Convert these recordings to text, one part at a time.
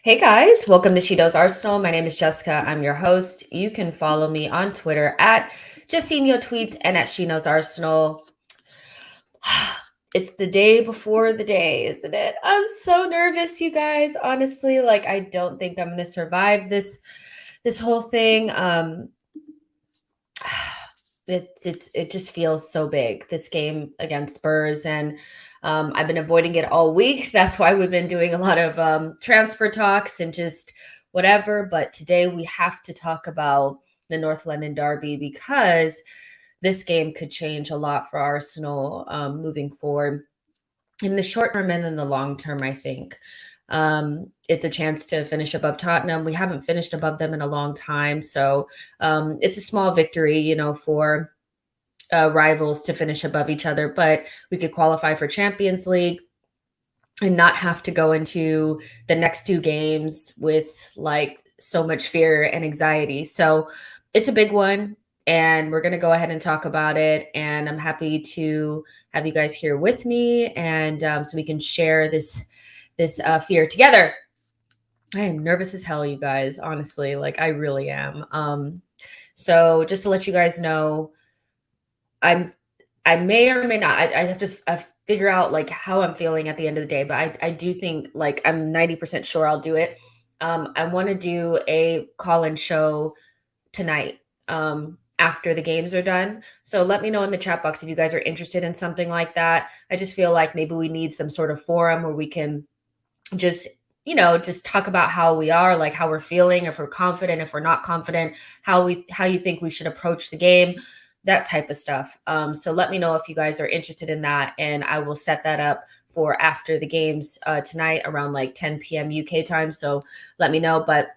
Hey guys, welcome to SheKnowsArsenal. My name is Jessica. I'm your host. You can follow me on Twitter at JustinoTweets and at SheKnowsArsenal. It's the day before the day, isn't it? I'm so nervous, you guys. Honestly, like I don't think I'm going to survive this whole thing. It just feels so big, this game against Spurs, and I've been avoiding it all week. That's why we've been doing a lot of transfer talks and just whatever. But today we have to talk about the North London derby because this game could change a lot for Arsenal moving forward in the short term and in the long term, I think. It's a chance to finish above Tottenham. We haven't finished above them in a long time. So it's a small victory, for rivals to finish above each other, but we could qualify for Champions League and not have to go into the next two games with like so much fear and anxiety. So it's a big one, and we're going to go ahead and talk about it. And I'm happy to have you guys here with me, and so we can share this fear together. I am nervous as hell, you guys. Honestly, like I really am. So just to let you guys know, I'm I may or may not. I have to figure out like how I'm feeling at the end of the day, but I do think like I'm 90% sure I'll do it. I want to do a call-in show tonight after the games are done. So let me know in the chat box if you guys are interested in something like that. I just feel like maybe we need some sort of forum where we can just just talk about how we are, like how we're feeling, if we're confident, if we're not confident, how you think we should approach the game, that type of stuff. So let me know if you guys are interested in that, and I will set that up for after the games tonight around like 10 p.m. UK time. So let me know. But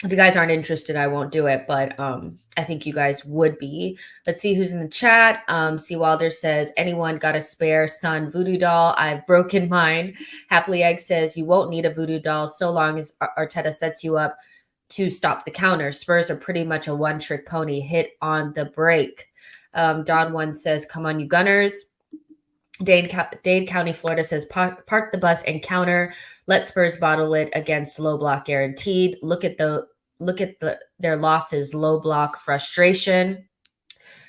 if you guys aren't interested, I won't do it, but I think you guys would be. Let's see who's in the chat. C. Wilder says, anyone got a spare son voodoo doll? I've broken mine. Happily Egg says, you won't need a voodoo doll so long as Arteta sets you up to stop the counter. Spurs are pretty much a one-trick pony. Hit on the break. Don One says, come on, you Gunners. Dade County, Florida says, park the bus and counter. Let Spurs bottle it against low block guaranteed. Look at their losses, low block frustration.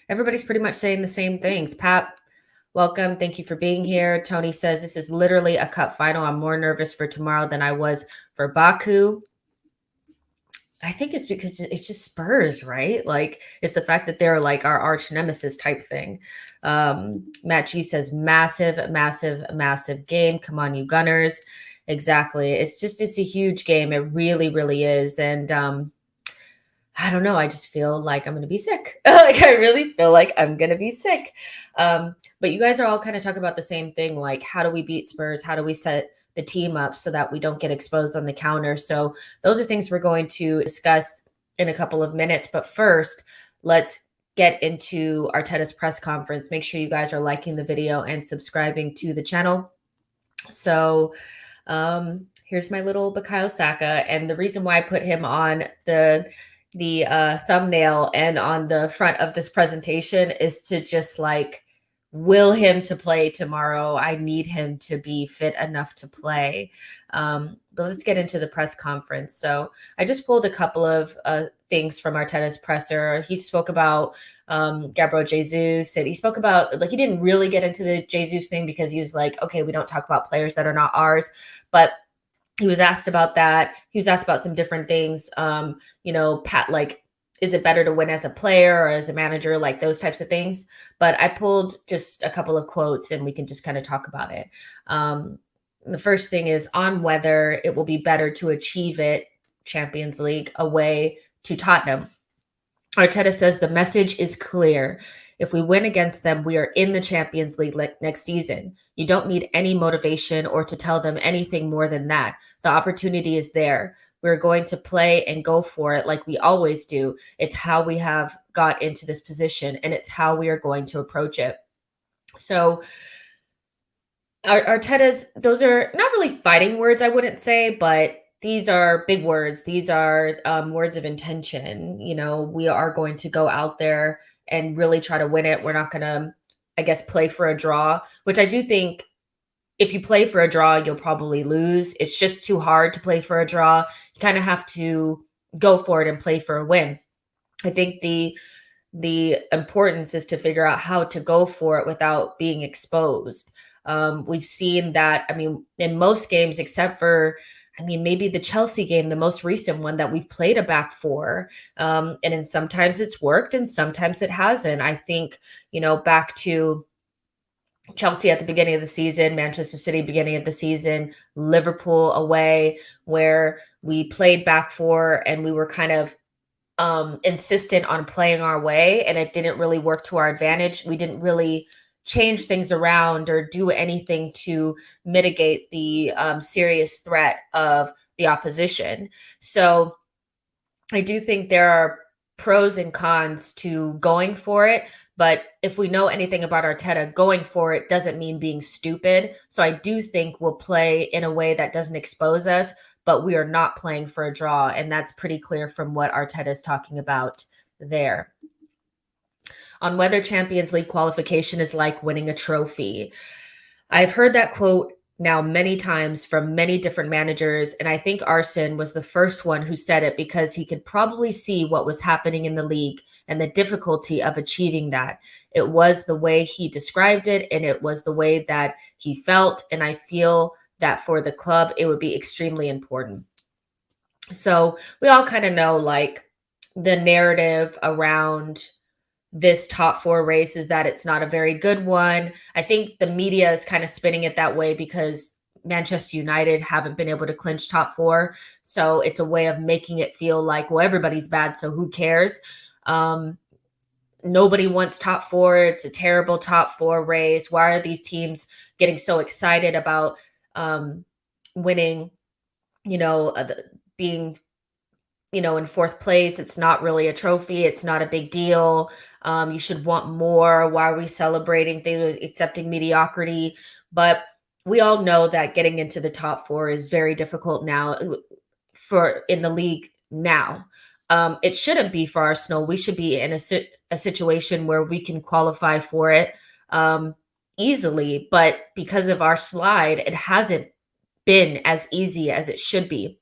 Everybody's pretty much saying the same things. Pat, welcome. Thank you for being here. Tony says, this is literally a cup final. I'm more nervous for tomorrow than I was for Baku. I think it's because it's just Spurs, right? Like it's the fact that they're like our arch nemesis type thing. Matt G says, massive, massive, massive game. Come on, you Gunners. Exactly. It's a huge game. It really, really is. And I don't know. I just feel like I'm going to be sick. Like I really feel like I'm going to be sick. But you guys are all kind of talking about the same thing. Like, how do we beat Spurs? How do we set the team up so that we don't get exposed on the counter? So those are things we're going to discuss in a couple of minutes. But first, let's get into Arteta's press conference. Make sure you guys are liking the video and subscribing to the channel. So here's my little Bukayo Saka. And the reason why I put him on the thumbnail and on the front of this presentation is to just like will him to play tomorrow. I need him to be fit enough to play. But let's get into the press conference. So I just pulled a couple of things from Arteta's presser. He spoke about Gabriel Jesus, and he spoke about, like, he didn't really get into the Jesus thing because he was like, okay, we don't talk about players that are not ours. But he was asked about that. He was asked about some different things. Pat, like, is it better to win as a player or as a manager? Like those types of things. But I pulled just a couple of quotes and we can just kind of talk about it. The first thing is on whether it will be better to achieve it, Champions League, away to Tottenham. Arteta says the message is clear. If we win against them, we are in the Champions League next season. You don't need any motivation or to tell them anything more than that. The opportunity is there. We're going to play and go for it like we always do. It's how we have got into this position, and it's how we are going to approach it. So Arteta's, those are not really fighting words, I wouldn't say, but these are big words. These are words of intention. We are going to go out there and really try to win it. We're not going to, I guess, play for a draw, which I do think if you play for a draw, you'll probably lose. It's just too hard to play for a draw. You kind of have to go for it and play for a win. I think the importance is to figure out how to go for it without being exposed. We've seen that, in most games, except for, maybe the Chelsea game, the most recent one that we've played a back four. And then sometimes it's worked and sometimes it hasn't. I think, back to Chelsea at the beginning of the season, Manchester City beginning of the season, Liverpool away, where we played back four and we were kind of insistent on playing our way, and it didn't really work to our advantage. We didn't really change things around or do anything to mitigate the serious threat of the opposition. So I do think there are pros and cons to going for it. But if we know anything about Arteta, going for it doesn't mean being stupid. So I do think we'll play in a way that doesn't expose us, but we are not playing for a draw. And that's pretty clear from what Arteta is talking about there. On whether Champions League qualification is like winning a trophy. I've heard that quote now many times from many different managers, and I think Arsene was the first one who said it because he could probably see what was happening in the league and the difficulty of achieving that. It was the way he described it, and it was the way that he felt, and I feel that for the club, it would be extremely important. So we all kind of know like the narrative around this top four race is that it's not a very good one. I think the media is kind of spinning it that way because Manchester United haven't been able to clinch top four. So it's a way of making it feel like, well, everybody's bad, so who cares? Nobody wants top four. It's a terrible top four race. Why are these teams getting so excited about winning, being in fourth place? It's not really a trophy. It's not a big deal. You should want more. Why are we celebrating things, accepting mediocrity? But we all know that getting into the top four is very difficult now in the league now. It shouldn't be for Arsenal. We should be in a situation where we can qualify for it easily. But because of our slide, it hasn't been as easy as it should be.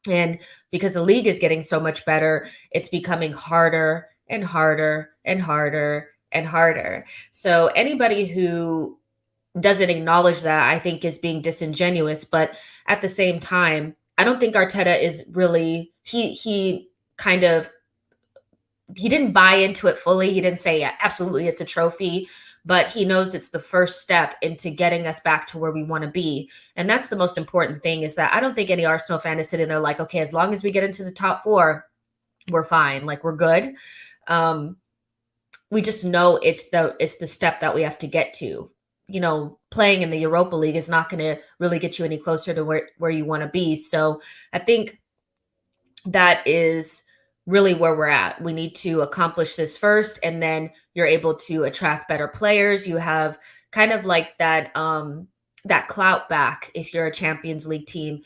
And because the league is getting so much better, it's becoming harder and harder and harder and harder. So anybody who doesn't acknowledge that, I think, is being disingenuous. But at the same time, I don't think Arteta is really, he didn't buy into it fully. He didn't say, yeah, absolutely, it's a trophy, but he knows it's the first step into getting us back to where we want to be. And that's the most important thing, is that I don't think any Arsenal fan is sitting there like, okay, as long as we get into the top four, we're fine. Like, we're good. We just know it's the step that we have to get to. Playing in the Europa League is not going to really get you any closer to where you want to be. So I think that is really where we're at. We need to accomplish this first, and then you're able to attract better players. You have kind of like that clout back. If you're a Champions League team,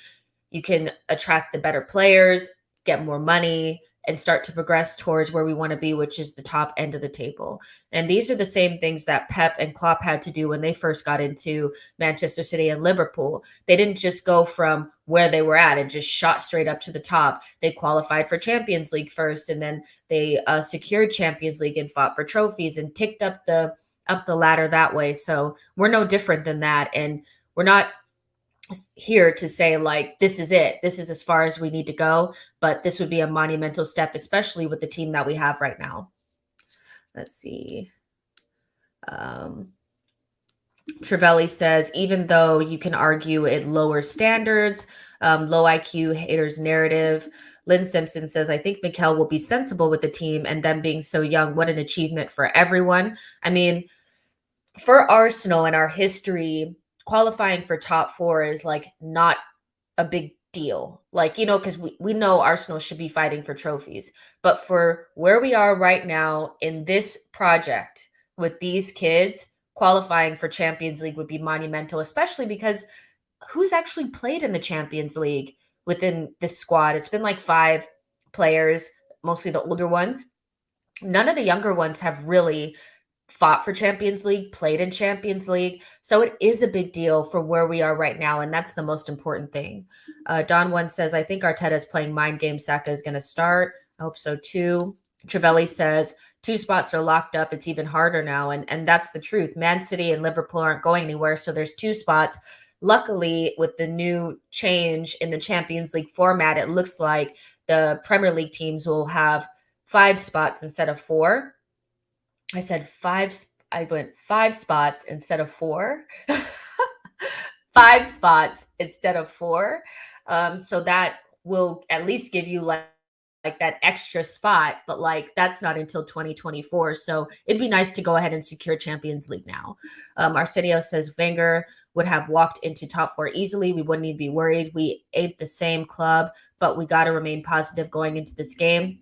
you can attract the better players, get more money, and start to progress towards where we want to be, which is the top end of the table. And these are the same things that Pep and Klopp had to do when they first got into Manchester City and Liverpool. They didn't just go from where they were at and just shot straight up to the top. They qualified for Champions League first, and then they secured Champions League and fought for trophies and ticked up the ladder that way. So we're no different than that. And we're not here to say like, this is it, this is as far as we need to go, but this would be a monumental step, especially with the team that we have right now. Let's see. Trevelli says, even though you can argue it lowers standards, low IQ haters narrative. Lynn Simpson says, I think Mikel will be sensible with the team, and them being so young, what an achievement for everyone. I mean, for Arsenal and our history, qualifying for top four is like not a big deal. Like, because we know Arsenal should be fighting for trophies. But for where we are right now in this project with these kids, qualifying for Champions League would be monumental, especially because who's actually played in the Champions League within this squad? It's been like 5 players, mostly the older ones. None of the younger ones have really fought for Champions League, played in Champions League. So it is a big deal for where we are right now, and that's the most important thing. Don One says, I think Arteta is playing mind game. Saka is going to start. I hope so too. Trevelli says, 2 spots are locked up. It's even harder now, and that's the truth. Man City and Liverpool aren't going anywhere, so there's 2 spots. Luckily, with the new change in the Champions League format, it looks like the Premier League teams will have 5 spots instead of 4. I said 5. I went 5 spots instead of 4. 5 spots instead of 4. So that will at least give you like that extra spot, but like that's not until 2024. So it'd be nice to go ahead and secure Champions League now. Arsenio says Wenger would have walked into top 4 easily. We wouldn't need to be worried. We ate the same club, but we got to remain positive going into this game.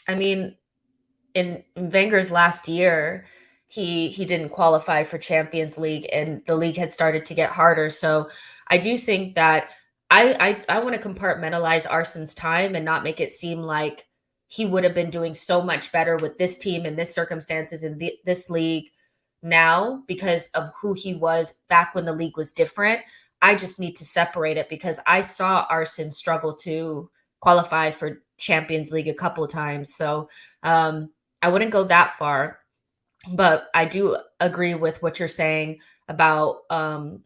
I mean, in Wenger's last year, he didn't qualify for Champions League, and the league had started to get harder. So I do think that I want to compartmentalize Arsene's time and not make it seem like he would have been doing so much better with this team in this circumstances in this league now because of who he was back when the league was different. I just need to separate it because I saw Arsenal struggle to qualify for Champions League a couple of times. So I wouldn't go that far, but I do agree with what you're saying about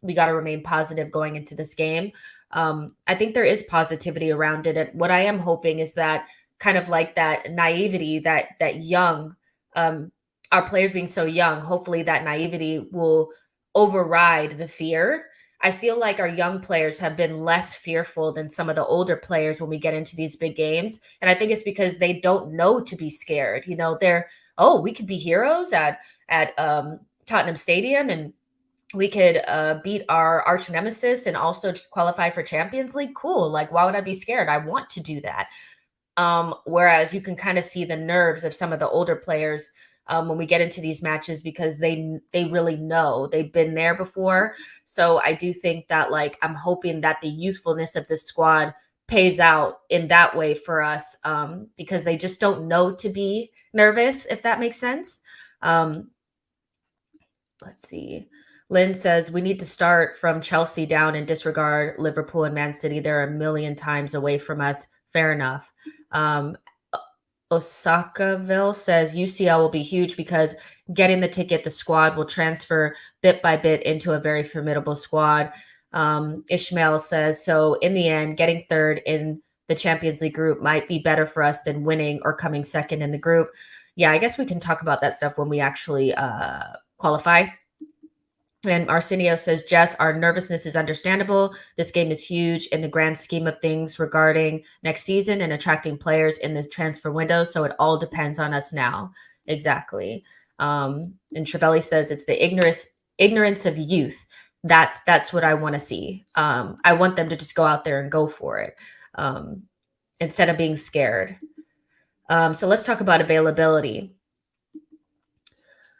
we got to remain positive going into this game. I think there is positivity around it. And what I am hoping is that kind of like that naivety that young, our players being so young, hopefully that naivety will override the fear. I feel like our young players have been less fearful than some of the older players when we get into these big games. And I think it's because they don't know to be scared. You know, they're, oh, we could be heroes at Tottenham Stadium, and we could beat our arch nemesis and also qualify for Champions League. Cool. Like, why would I be scared? I want to do that. Whereas you can kind of see the nerves of some of the older players when we get into these matches because they really know they've been there before. So I do think that, like, I'm hoping that the youthfulness of this squad pays out in that way for us because they just don't know to be nervous, if that makes sense. Let's see. Lynn says we need to start from Chelsea down and disregard Liverpool and Man City. They're a million times away from us. Fair enough. Osakaville says UCL will be huge because getting the ticket, the squad will transfer bit by bit into a very formidable squad. Ishmael says, so in the end, getting third in the Champions League group might be better for us than winning or coming second in the group. Yeah, I guess we can talk about that stuff when we actually qualify. And Arsenio says, Jess, our nervousness is understandable. This game is huge in the grand scheme of things regarding next season and attracting players in the transfer window. So it all depends on us now. Exactly. And Trevelli says it's the ignorance of youth. That's what I want to see. I want them to just go out there and go for it instead of being scared. So let's talk about availability.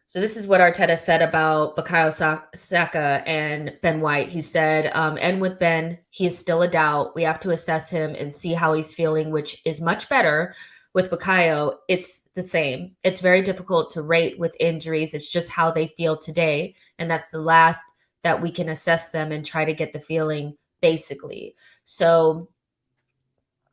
So this is what Arteta said about Bukayo Saka and Ben White. He said, and with Ben, he is still a doubt. We have to assess him and see how he's feeling, which is much better. With Bukayo, it's the same. It's very difficult to rate with injuries. It's just how they feel today. And that's the last that we can assess them and try to get the feeling, basically. So,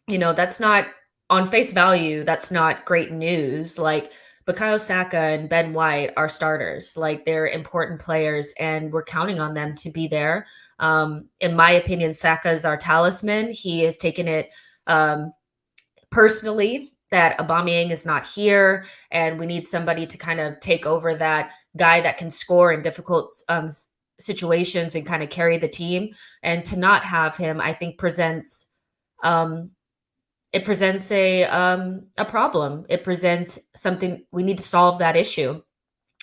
you know, that's not, on face value, that's not great news. Like, Bukayo Saka and Ben White are starters. Like, they're important players, and we're counting on them to be there. In my opinion, Saka is our talisman. He has taken it personally that Aubameyang is not here, and we need somebody to kind of take over that guy that can score in difficult situations and kind of carry the team. And to not have him, I think presents it presents a problem. It presents something we need to solve that issue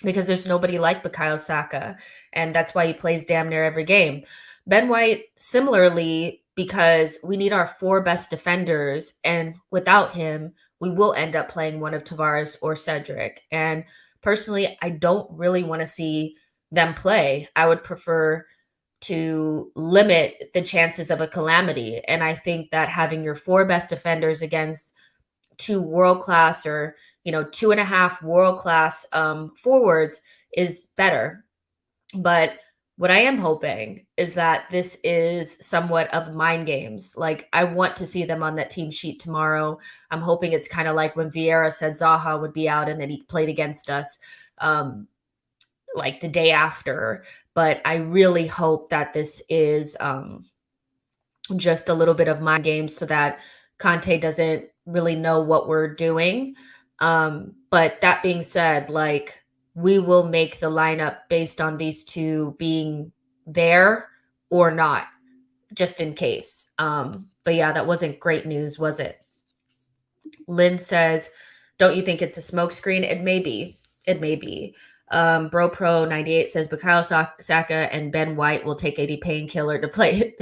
because there's nobody like Bukayo Saka, and that's why he plays damn near every game. Ben White, similarly, because we need our four best defenders, and without him, we will end up playing one of Tavares or Cedric. And personally, I don't really want to see them play. I would prefer to limit the chances of a calamity. And I think that having your four best defenders against two world-class or, you know, 2.5 world-class forwards is better. But what I am hoping is that this is somewhat of mind games. Like, I want to see them on that team sheet tomorrow. I'm hoping it's kind of like when Vieira said Zaha would be out and then he played against us like the day after. But I really hope that this is just a little bit of mind games so that Conte doesn't really know what we're doing. But that being said, like, we will make the lineup based on these two being there or not, just in case. But yeah, that wasn't great news, was it? Lynn says, don't you think it's a smokescreen? It may be. It may be. BroPro98 says Bukayo Saka and Ben White will take 80 painkiller to play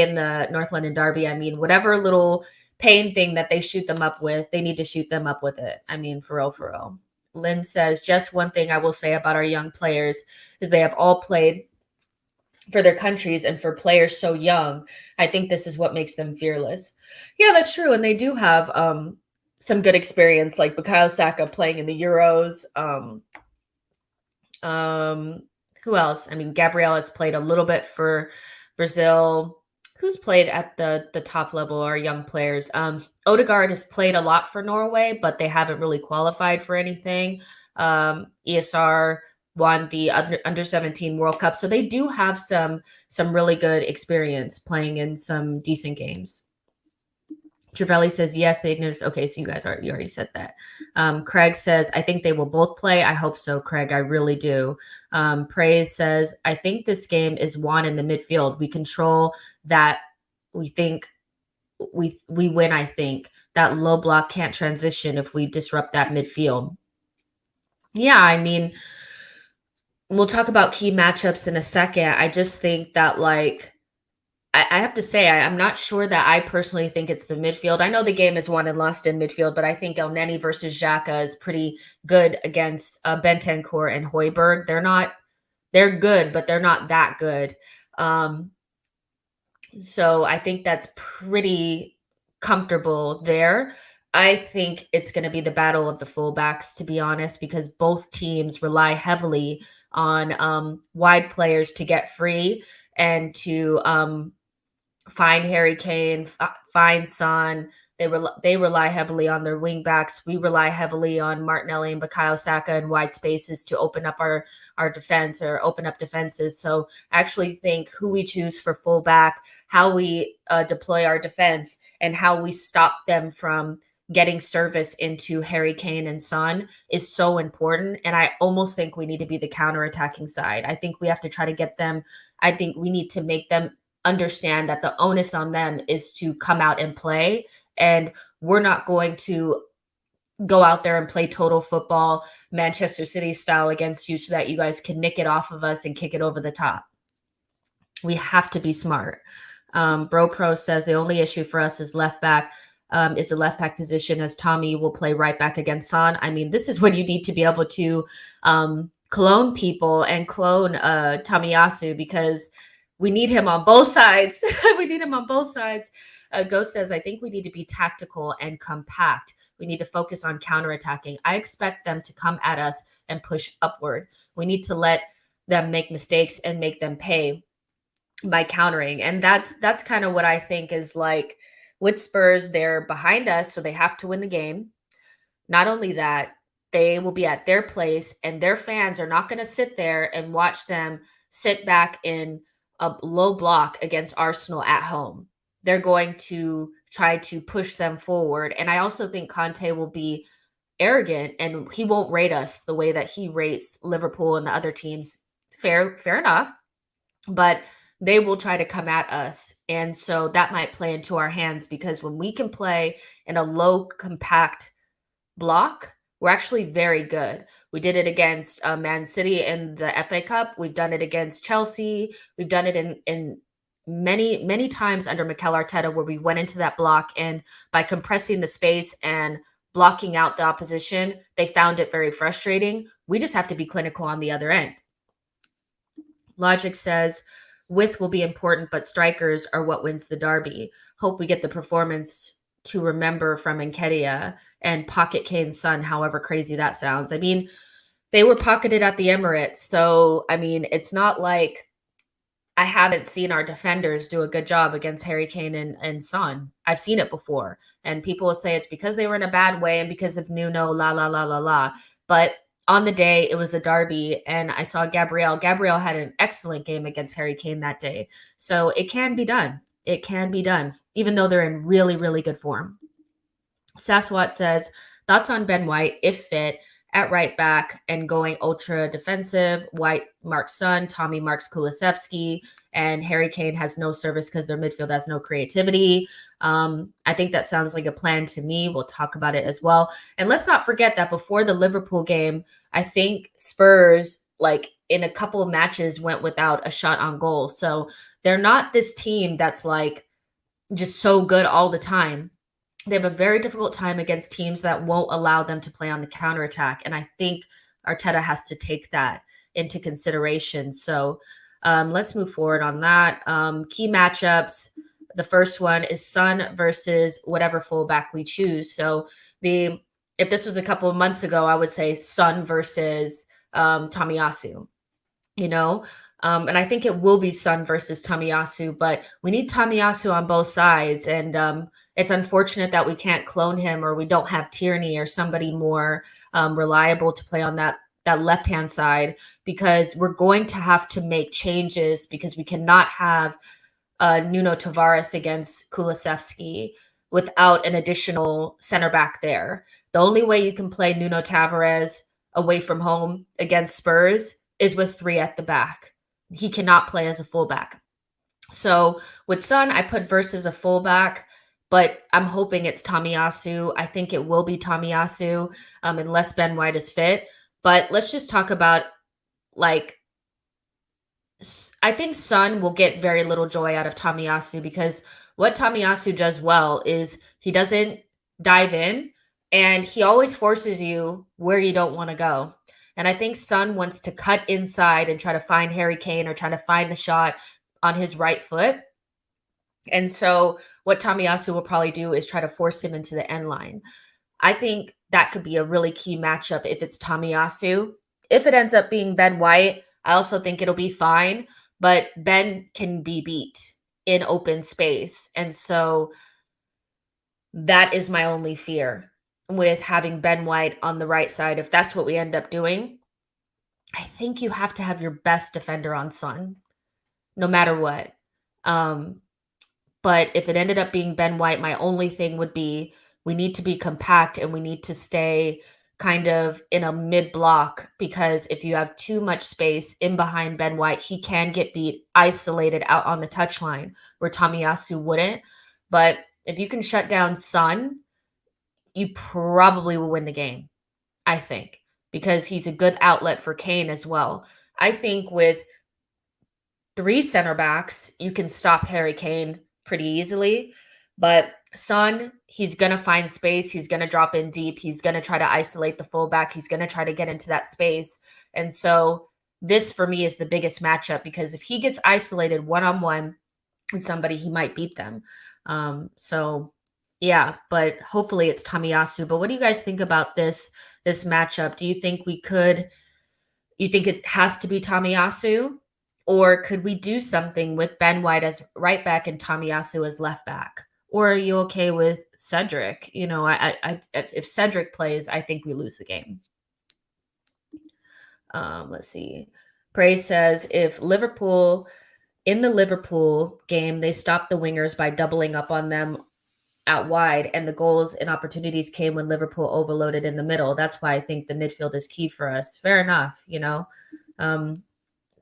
in the North London Derby. I mean, whatever little pain thing that they shoot them up with, they need to shoot them up with it. I mean, for real, for real. Lynn says, just one thing I will say about our young players is they have all played for their countries, and for players so young, I think this is what makes them fearless. Yeah, that's true. And they do have some good experience, like Bukayo Saka playing in the Euros. Um, who else? I mean, Gabriel has played a little bit for Brazil. Who's played at the top level are young players. Odegaard has played a lot for Norway, but they haven't really qualified for anything. ESR won the under 17 World Cup, so they do have some really good experience playing in some decent games. Travelli says, yes, they noticed. Okay, so you already said that. Craig says, I think they will both play. I hope so, Craig. I really do. Praise says, I think this game is won in the midfield. We control that. We think we win, I think. That low block can't transition if we disrupt that midfield. Yeah, I mean, we'll talk about key matchups in a second. I just think that, like, I have to say, I'm not sure that I personally think it's the midfield. I know the game is won and lost in midfield, but I think El Neni versus Xhaka is pretty good against Bentancur and Højbjerg. They're good, but they're not that good. So I think that's pretty comfortable there. I think it's going to be the battle of the fullbacks, to be honest, because both teams rely heavily on wide players to get free and to find Harry Kane, find Son. They rely heavily on their wing backs. We rely heavily on Martinelli and Bukayo Saka in wide spaces to open up our defense or open up defenses. So I actually think who we choose for fullback, how we deploy our defense, and how we stop them from getting service into Harry Kane and Son is so important. And I almost think we need to be the counterattacking side. I think we have to try to get them. I think we need to make them understand that the onus on them is to come out and play, and we're not going to go out there and play total football Manchester City style against you so that you guys can nick it off of us and kick it over the top. We have to be smart. Bro Pro says the only issue for us is left back. Is the left back position, as Tommy will play right back against Son. I mean, this is when you need to be able to clone people and clone Tomiyasu, because we need him on both sides. We need him on both sides. Ghost says, I think we need to be tactical and compact. We need to focus on counterattacking. I expect them to come at us and push upward. We need to let them make mistakes and make them pay by countering. And that's kind of what I think is like with Spurs. They're behind us, so they have to win the game. Not only that, they will be at their place, and their fans are not going to sit there and watch them sit back in a low block against Arsenal at home. They're going to try to push them forward. And I also think Conte will be arrogant, and he won't rate us the way that he rates Liverpool and the other teams. Fair enough. But they will try to come at us. And so that might play into our hands, because when we can play in a low, compact block, we're actually very good. We did it against Man City in the FA Cup. We've done it against Chelsea. We've done it in many times under Mikel Arteta, where we went into that block, and by compressing the space and blocking out the opposition, they found it very frustrating. We just have to be clinical on the other end. Logic says, width will be important, but strikers are what wins the derby. Hope we get the performance to remember from Nketiah and pocket Kane's Son, however crazy that sounds. I mean, they were pocketed at the Emirates. So, I mean, it's not like I haven't seen our defenders do a good job against Harry Kane and Son. I've seen it before. And people will say it's because they were in a bad way and because of Nuno, la, la, la, la, la. But on the day, it was a derby, and I saw Gabriel. Gabriel had an excellent game against Harry Kane that day. So it can be done. It can be done, even though they're in really, really good form. Saswat says, thoughts on Ben White, if fit, at right back and going ultra defensive. White marks Son, Tommy marks Kulusevski, and Harry Kane has no service because their midfield has no creativity. I think that sounds like a plan to me. We'll talk about it as well. And let's not forget that before the Liverpool game, I think Spurs, like in a couple of matches, went without a shot on goal. So they're not this team that's like just so good all the time. They have a very difficult time against teams that won't allow them to play on the counterattack. And I think Arteta has to take that into consideration. So let's move forward on that. Key matchups. The first one is Son versus whatever fullback we choose. So If this was a couple of months ago, I would say Son versus Tomiyasu, you know? And I think it will be Son versus Tomiyasu, but we need Tomiyasu on both sides. And it's unfortunate that we can't clone him, or we don't have Tierney or somebody more reliable to play on that left-hand side, because we're going to have to make changes, because we cannot have Nuno Tavares against Kulusevski without an additional center back there. The only way you can play Nuno Tavares away from home against Spurs is with 3 at the back. He cannot play as a fullback. So with Son, I put versus a fullback, but I'm hoping it's Tomiyasu. I think it will be Tomiyasu, unless Ben White is fit. But let's just talk about, like, I think Son will get very little joy out of Tomiyasu, because what Tomiyasu does well is he doesn't dive in, and he always forces you where you don't want to go. And I think Son wants to cut inside and try to find Harry Kane, or try to find the shot on his right foot. And so what Tomiyasu will probably do is try to force him into the end line. I think that could be a really key matchup if it's Tomiyasu. If it ends up being Ben White, I also think it'll be fine, but Ben can be beat in open space. And so that is my only fear with having Ben White on the right side. If that's what we end up doing, I think you have to have your best defender on Son, no matter what. But if it ended up being Ben White, my only thing would be we need to be compact, and we need to stay kind of in a mid block, because if you have too much space in behind Ben White, he can get beat isolated out on the touchline, where Tomiyasu wouldn't. But if you can shut down Son, you probably will win the game, I think, because he's a good outlet for Kane as well. I think with 3 center backs, you can stop Harry Kane pretty easily. But Son, he's going to find space. He's going to drop in deep. He's going to try to isolate the fullback. He's going to try to get into that space. And so this, for me, is the biggest matchup, because if he gets isolated one-on-one with somebody, he might beat them. So yeah, but hopefully it's Tomiyasu. But what do you guys think about this matchup? Do you think it has to be Tomiyasu? Or could we do something with Ben White as right back and Tomiyasu as left back? Or are you okay with Cedric? If Cedric plays, I think we lose the game. Let's see. Prey says, in the Liverpool game, they stopped the wingers by doubling up on them out wide, and the goals and opportunities came when Liverpool overloaded in the middle. That's why I think the midfield is key for us. Fair enough,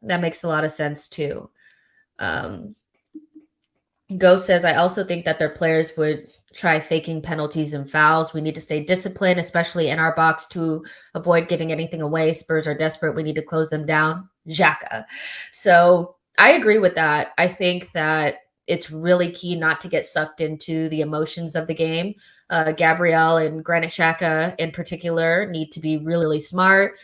that makes a lot of sense too. Ghost says, I also think that their players would try faking penalties and fouls. We need to stay disciplined, especially in our box, to avoid giving anything away. Spurs are desperate. We need to close them down. Xhaka. So I agree with that. I think that it's really key not to get sucked into the emotions of the game. Gabriel and Granit Xhaka in particular need to be really, really smart.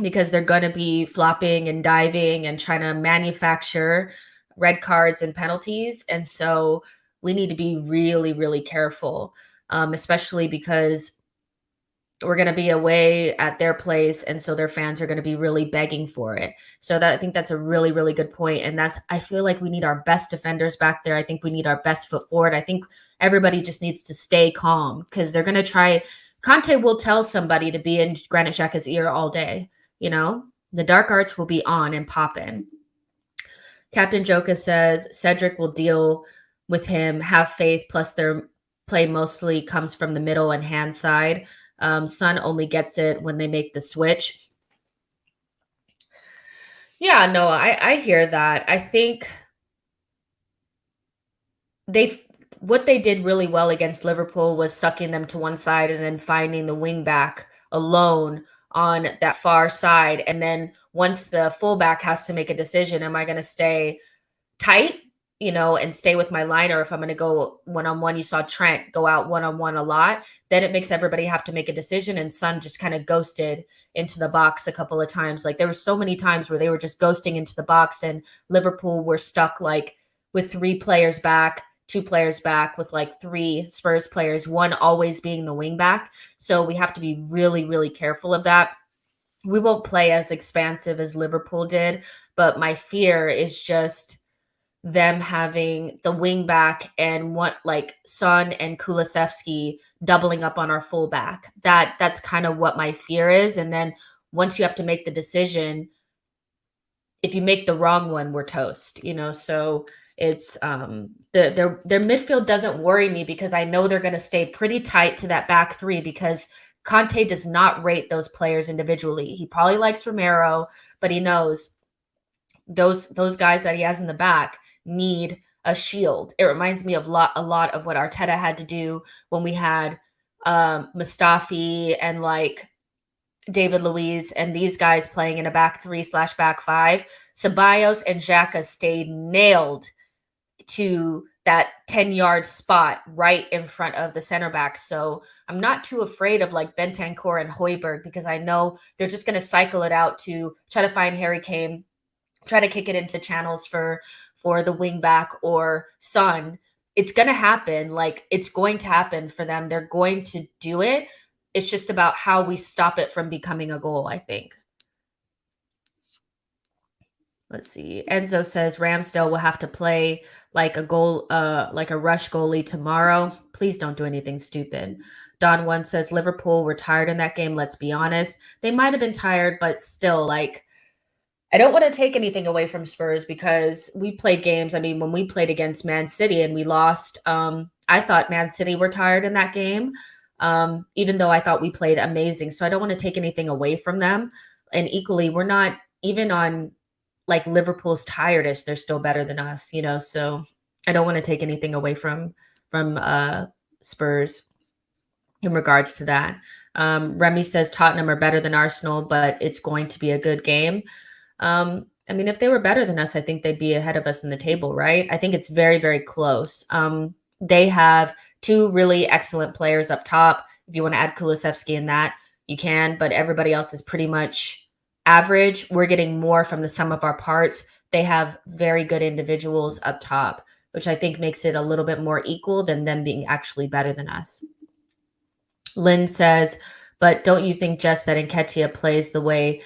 Because they're going to be flopping and diving and trying to manufacture red cards and penalties. And so we need to be really, really careful, especially because we're going to be away at their place. And so their fans are going to be really begging for it. So I think that's a really, really good point. And I feel like we need our best defenders back there. I think we need our best foot forward. I think everybody just needs to stay calm, because they're going to try. Conte will tell somebody to be in Granit Xhaka's ear all day. The dark arts will be on and popping. Captain Joka says Cedric will deal with him. Have faith. Plus, their play mostly comes from the middle and hand side. Son only gets it when they make the switch. Yeah, no, I hear that. I think what they did really well against Liverpool was sucking them to one side and then finding the wing back alone on that far side. And then once the fullback has to make a decision, am I going to stay tight, and stay with my line, or if I'm going to go one-on-one? You saw Trent go out one-on-one a lot. Then it makes everybody have to make a decision. And Son just kind of ghosted into the box a couple of times. Like, there were so many times where they were just ghosting into the box, and Liverpool were stuck with 3 players back, two players back with like three Spurs players, one always being the wing back. So we have to be really, really careful of that. We won't play as expansive as Liverpool did, but my fear is just them having the wing back and what like Son and Kulusevski doubling up on our fullback. That's kind of what my fear is. And then once you have to make the decision, if you make the wrong one, we're toast, you know. So it's their midfield doesn't worry me because I know they're going to stay pretty tight to that back three because Conte does not rate those players individually. He probably likes Romero, but he knows those guys that he has in the back need a shield. It reminds me of a lot of what Arteta had to do when we had Mustafi and like David Luiz and these guys playing in a back three/back five. Ceballos and Xhaka stayed nailed to that 10-yard spot right in front of the center back. So I'm not too afraid of like Bentancur and Højbjerg because I know they're just going to cycle it out to try to find Harry Kane, try to kick it into channels for the wing back or Son. It's going to happen. Like it's going to happen for them. They're going to do it. It's just about how we stop it from becoming a goal, I think. Let's see. Enzo says Ramsdale will have to play like a goal, like a rush goalie tomorrow. Please don't do anything stupid. Don One says Liverpool were tired in that game. Let's be honest. They might have been tired, but still, like, I don't want to take anything away from Spurs because we played games. I mean, when we played against Man City and we lost, I thought Man City were tired in that game, even though I thought we played amazing. So I don't want to take anything away from them. And equally, we're not even on like Liverpool's tiredest. They're still better than us, you know. So I don't want to take anything away from Spurs in regards to that. Remy says Tottenham are better than Arsenal, but it's going to be a good game. I mean, if they were better than us, I think they'd be ahead of us in the table, right? I think it's very, very close. They have two really excellent players up top. If you want to add Kulusevski in that, you can, but everybody else is pretty much average. We're getting more from the sum of our parts. They have very good individuals up top, which I think makes it a little bit more equal than them being actually better than us. Lynn says, but don't you think just that Nketiah plays the way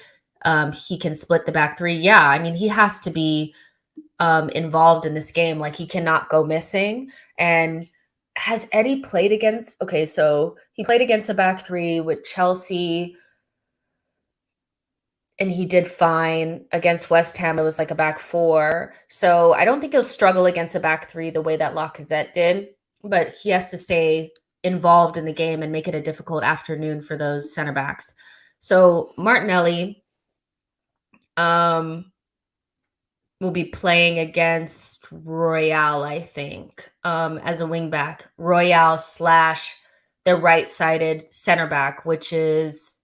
he can split the back three? Yeah, I mean, he has to be involved in this game. Like, he cannot go missing. And has Eddie played against? Okay, so he played against a back three with Chelsea, and he did fine. Against West Ham, it was like a back four. So I don't think he'll struggle against a back three the way that Lacazette did, but he has to stay involved in the game and make it a difficult afternoon for those center backs. So Martinelli will be playing against Royale, I think, as a wing back. Royale / their right-sided center back, which is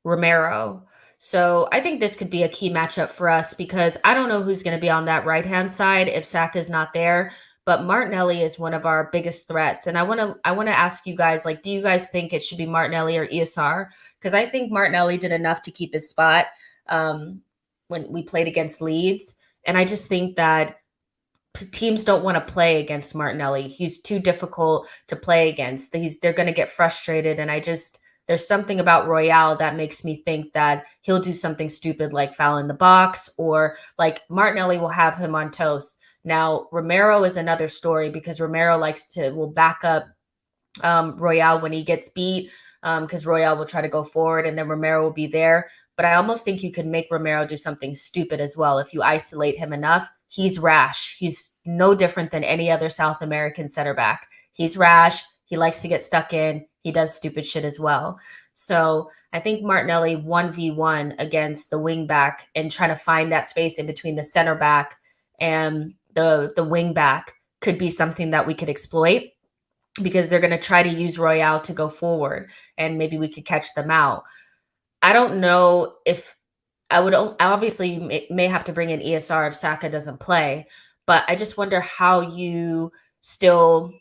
Romero. So I think this could be a key matchup for us because I don't know who's going to be on that right-hand side if Saka's not there. But Martinelli is one of our biggest threats. And I want to ask you guys, like, do you guys think it should be Martinelli or ESR? Because I think Martinelli did enough to keep his spot when we played against Leeds. And I just think that teams don't want to play against Martinelli. He's too difficult to play against. They're going to get frustrated. And there's something about Royale that makes me think that he'll do something stupid like foul in the box, or like Martinelli will have him on toast. Now, Romero is another story because Romero will back up Royale when he gets beat because Royale will try to go forward and then Romero will be there. But I almost think you can make Romero do something stupid as well. If you isolate him enough, he's rash. He's no different than any other South American center back. He's rash. He likes to get stuck in. He does stupid shit as well. So I think Martinelli 1v1 against the wing back and trying to find that space in between the center back and the wing back could be something that we could exploit because they're going to try to use Royale to go forward and maybe we could catch them out. I don't know if I obviously may have to bring in ESR if Saka doesn't play, but I just wonder how you still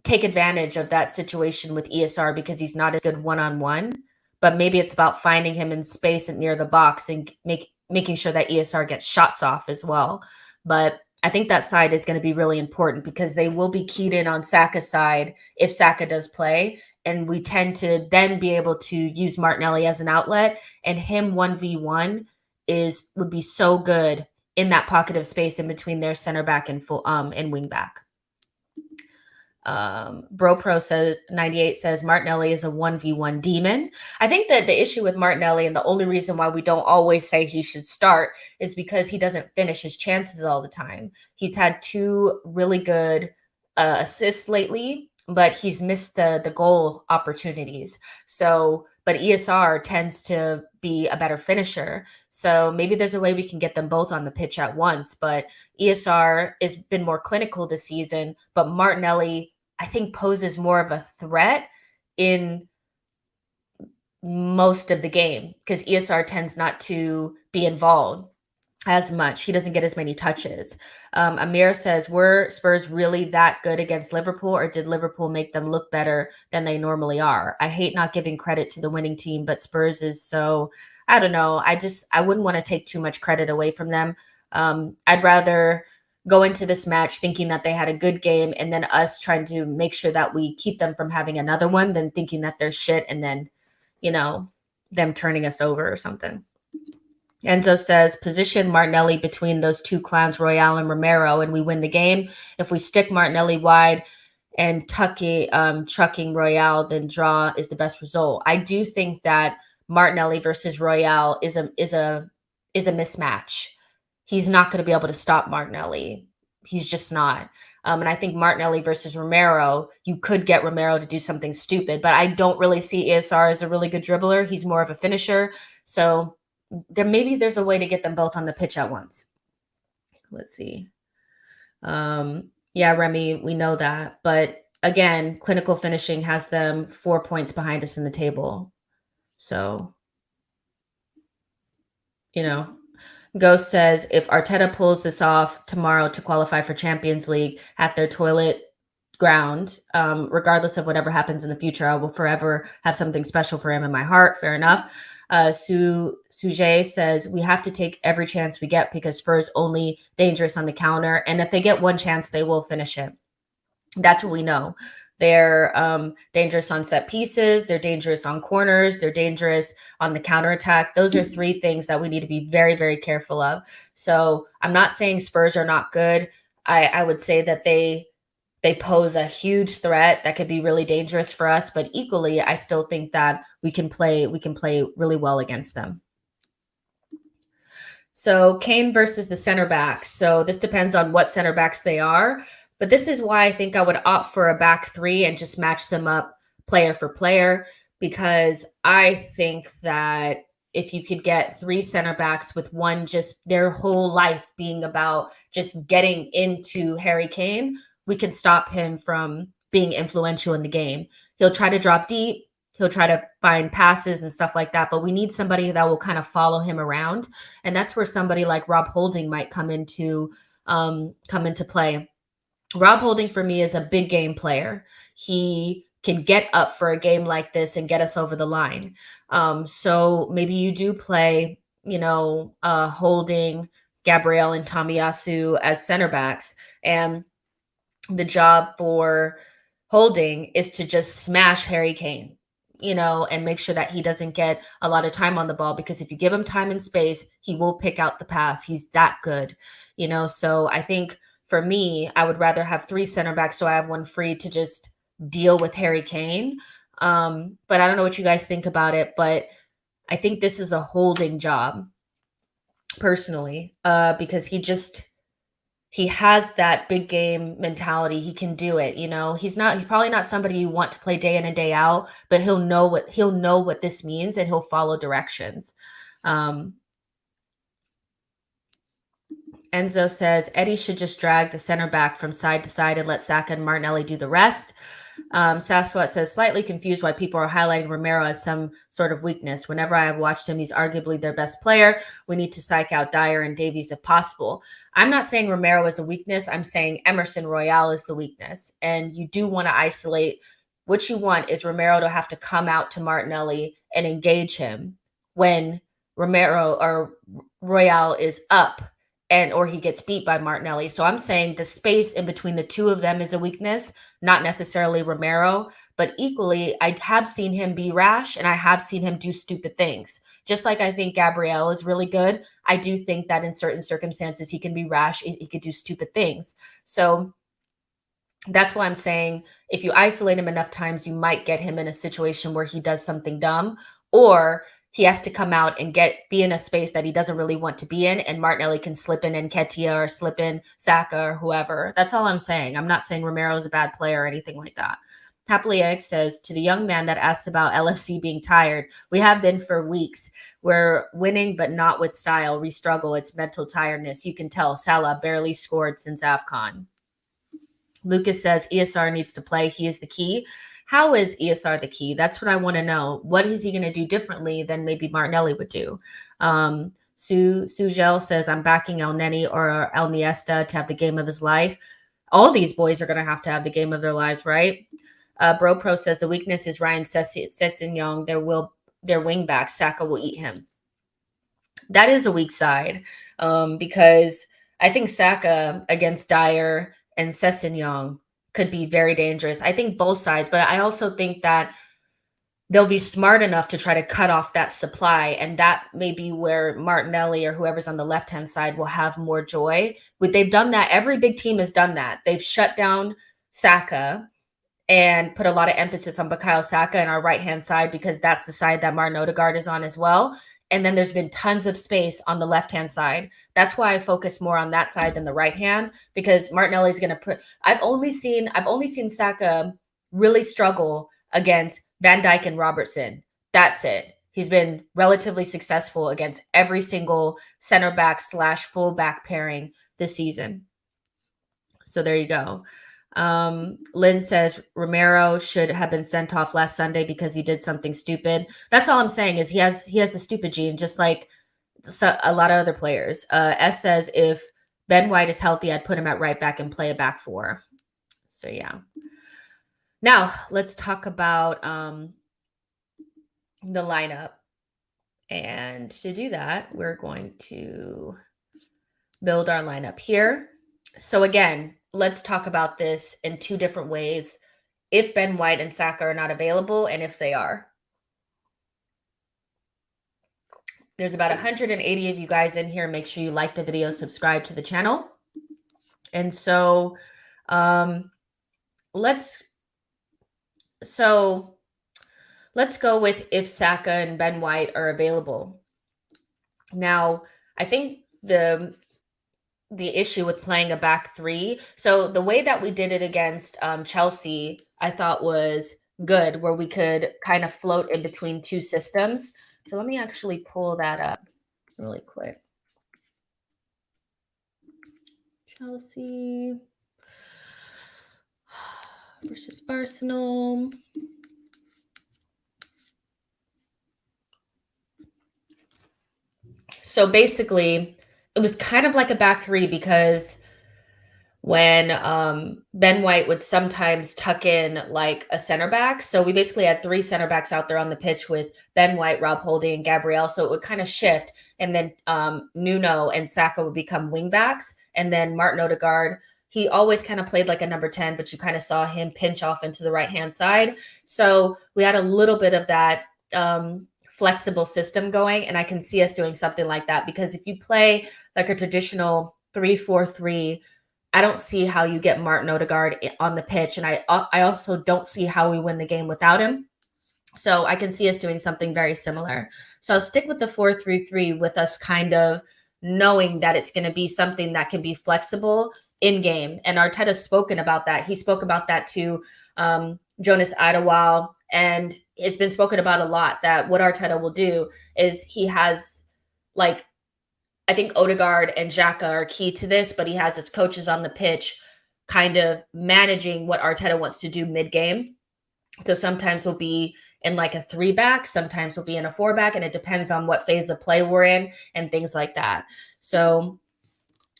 take advantage of that situation with ESR because he's not as good one-on-one, but maybe it's about finding him in space and near the box and making sure that ESR gets shots off as well. But I think that side is going to be really important because they will be keyed in on Saka's side if Saka does play. And we tend to then be able to use Martinelli as an outlet, and him 1v1 would be so good in that pocket of space in between their center back and full and wing back. Bro Pro says 98 says Martinelli is a 1v1 demon. I think that the issue with Martinelli, and the only reason why we don't always say he should start, is because he doesn't finish his chances all the time. He's had 2 really good assists lately, but he's missed the goal opportunities. So, but ESR tends to be a better finisher. So maybe there's a way we can get them both on the pitch at once. But ESR has been more clinical this season, but Martinelli, I think, poses more of a threat in most of the game because ESR tends not to be involved as much. He doesn't get as many touches. Amir says, were Spurs really that good against Liverpool, or did Liverpool make them look better than they normally are? I hate not giving credit to the winning team, but Spurs is so, I don't know. I wouldn't want to take too much credit away from them. I'd rather go into this match thinking that they had a good game and then us trying to make sure that we keep them from having another one than thinking that they're shit and then, them turning us over or something. Enzo says, position Martinelli between those 2 clowns, Royale and Romero, and we win the game. If we stick Martinelli wide and trucking Royale, then draw is the best result. I do think that Martinelli versus Royale is a mismatch. He's not going to be able to stop Martinelli. He's just not. And I think Martinelli versus Romero, you could get Romero to do something stupid, but I don't really see ESR as a really good dribbler. He's more of a finisher. So there's a way to get them both on the pitch at once. Let's see. Yeah, Remy, we know that. But again, clinical finishing has them 4 points behind us in the table. So, Ghost says, if Arteta pulls this off tomorrow to qualify for Champions League at their toilet ground, regardless of whatever happens in the future, I will forever have something special for him in my heart. Fair enough. Sujay says, we have to take every chance we get because Spurs only dangerous on the counter. And if they get one chance, they will finish it. That's what we know. They're dangerous on set pieces. They're dangerous on corners. They're dangerous on the counterattack. Those are 3 things that we need to be very, very careful of. So I'm not saying Spurs are not good. I would say that they pose a huge threat that could be really dangerous for us. But equally, I still think that we can play really well against them. So Kane versus the center backs. So this depends on what center backs they are. But this is why I think I would opt for a back 3 and just match them up player for player, because I think that if you could get 3 center backs with one just their whole life being about just getting into Harry Kane, we can stop him from being influential in the game. He'll try to drop deep. He'll try to find passes and stuff like that. But we need somebody that will kind of follow him around. And that's where somebody like Rob Holding might come into play. Rob Holding for me is a big game player. He can get up for a game like this and get us over the line. So maybe you do play, Holding, Gabriel, and Tomiyasu as center backs. And the job for Holding is to just smash Harry Kane, and make sure that he doesn't get a lot of time on the ball, because if you give him time and space, he will pick out the pass. He's that good, so I think for me, I would rather have 3 center backs so I have one free to just deal with Harry Kane. But I don't know what you guys think about it, but I think this is a Holding job personally, because he has that big game mentality. He can do it. He's probably not somebody you want to play day in and day out, but he'll know what this means and he'll follow directions. Enzo says Eddie should just drag the center back from side to side and let Saka and Martinelli do the rest. Sasquatch says, slightly confused why people are highlighting Romero as some sort of weakness. Whenever I have watched him, he's arguably their best player. We need to psych out Dyer and Davies if possible. I'm not saying Romero is a weakness. I'm saying Emerson Royale is the weakness. And you do want to isolate. What you want is Romero to have to come out to Martinelli and engage him when Romero or Royale is up or he gets beat by Martinelli. So I'm saying the space in between the two of them is a weakness, not necessarily Romero, but equally, I have seen him be rash and I have seen him do stupid things. Just like I think Gabriel is really good, I do think that in certain circumstances he can be rash, he could do stupid things. So that's why I'm saying if you isolate him enough times, you might get him in a situation where he does something dumb, or he has to come out and be in a space that he doesn't really want to be in, and Martinelli can slip in Nketiah or slip in Saka or whoever. That's all I'm saying. I'm not saying Romero is a bad player or anything like that. Happily Egg says, to the young man that asked about LFC being tired, we have been for weeks. We're winning, but not with style. We struggle. It's mental tiredness. You can tell Salah barely scored since AFCON. Lucas says ESR needs to play. He is the key. How is ESR the key? That's what I want to know. What is he going to do differently than maybe Martinelli would do? Sujel says, I'm backing El Neni or El Niesta to have the game of his life. All these boys are going to have the game of their lives, right? Bro Pro says the weakness is Ryan Sessegnon. Their wing back, Saka will eat him. That is a weak side because I think Saka against Dyer and Sessegnon could be very dangerous. I think both sides, but I also think that they'll be smart enough to try to cut off that supply, and that may be where Martinelli or whoever's on the left-hand side will have more joy. They've done that. Every big team has done that. They've shut down Saka and put a lot of emphasis on Bukayo Saka on our right-hand side because that's the side that Martin Odegaard is on as well. And then there's been tons of space on the left-hand side. That's why I focus more on that side than the right hand, because Martinelli is going to put. I've only seen Saka really struggle against Van Dijk and Robertson. That's it. He's been relatively successful against every single center back / full back pairing this season. So there you go. Lynn says Romero should have been sent off last Sunday because he did something stupid. That's all I'm saying is he has the stupid gene, just like a lot of other players. S says if Ben White is healthy, I'd put him at right back and play a back four. So yeah. Now let's talk about the lineup. And to do that, we're going to build our lineup here. So again, let's talk about this in two different ways. If Ben White and Saka are not available, and if they are. There's about 180 of you guys in here. Make sure you like the video, subscribe to the channel. And so let's go with if Saka and Ben White are available. Now, I think the issue with playing a back three. So the way that we did it against Chelsea, I thought was good, where we could kind of float in between two systems. So let me actually pull that up really quick. Chelsea versus Arsenal. So basically, it was kind of like a back three because when Ben White would sometimes tuck in like a center back. So we basically had three center backs out there on the pitch with Ben White, Rob Holding, and Gabriel. So it would kind of shift. And then Nuno and Saka would become wing backs. And then Martin Odegaard, he always kind of played like a number 10, but you kind of saw him pinch off into the right-hand side. So we had a little bit of that flexible system going. And I can see us doing something like that because if you play like a traditional 3-4-3, I don't see how you get Martin Odegaard on the pitch. And I also don't see how we win the game without him. So I can see us doing something very similar. So I'll stick with the 4-3-3 with us kind of knowing that it's going to be something that can be flexible in game. And Arteta's spoken about that. He spoke about that to Jonas Adewale. And it's been spoken about a lot that what Arteta will do is he has like, I think Odegaard and Xhaka are key to this, but he has his coaches on the pitch kind of managing what Arteta wants to do mid-game. So sometimes we'll be in like a 3-back, sometimes we'll be in a 4-back, and it depends on what phase of play we're in and things like that. So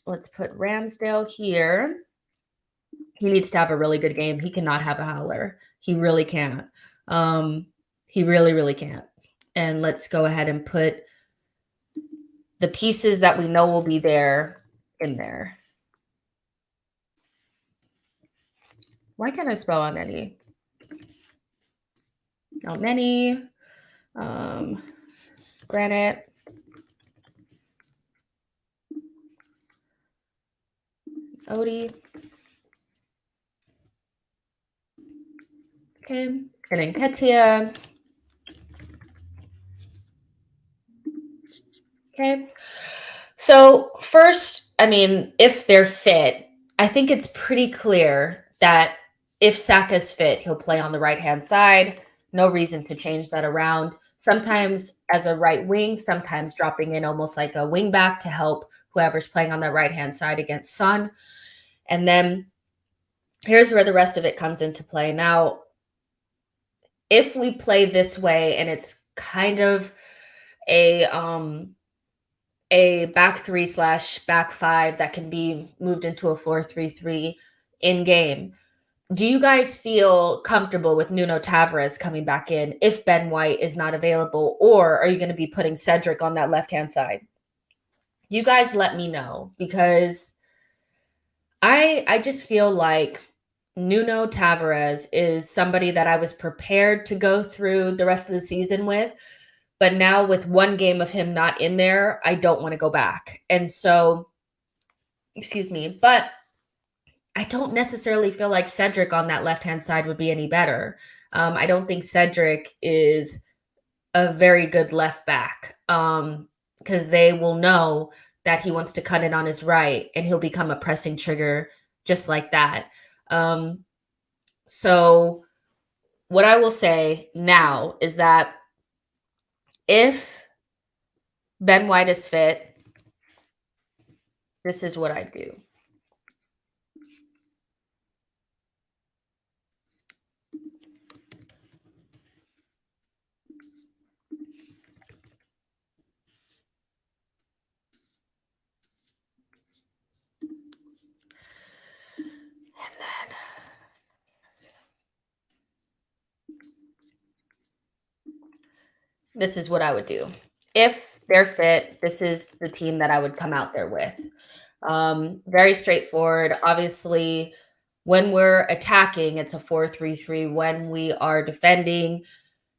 let's put Ramsdale here. He needs to have a really good game. He cannot have a howler. He really can't. He really, really can't. And let's go ahead and put the pieces that we know will be there in there. Why can't I spell on any? Oh, many. Granite. Odie. Okay. And then Ketia. Okay. So first, I mean, if they're fit, I think it's pretty clear that if Saka's fit, he'll play on the right-hand side. No reason to change that around. Sometimes as a right wing, sometimes dropping in almost like a wing back to help whoever's playing on the right-hand side against Son. And then here's where the rest of it comes into play. Now, if we play this way and it's kind of a back three / back five that can be moved into a 4-3-3 in game. Do you guys feel comfortable with Nuno Tavares coming back in if Ben White is not available, or are you going to be putting Cedric on that left-hand side? You guys let me know, because I just feel like Nuno Tavares is somebody that I was prepared to go through the rest of the season with. But now with one game of him not in there, I don't want to go back. And so, excuse me, but I don't necessarily feel like Cedric on that left-hand side would be any better. I don't think Cedric is a very good left back, because they will know that he wants to cut it on his right and he'll become a pressing trigger just like that. So what I will say now is that if Ben White is fit, this is what I do. And then this is what I would do. If they're fit, this is the team that I would come out there with. Very straightforward. Obviously, when we're attacking, it's a 4-3-3. When we are defending,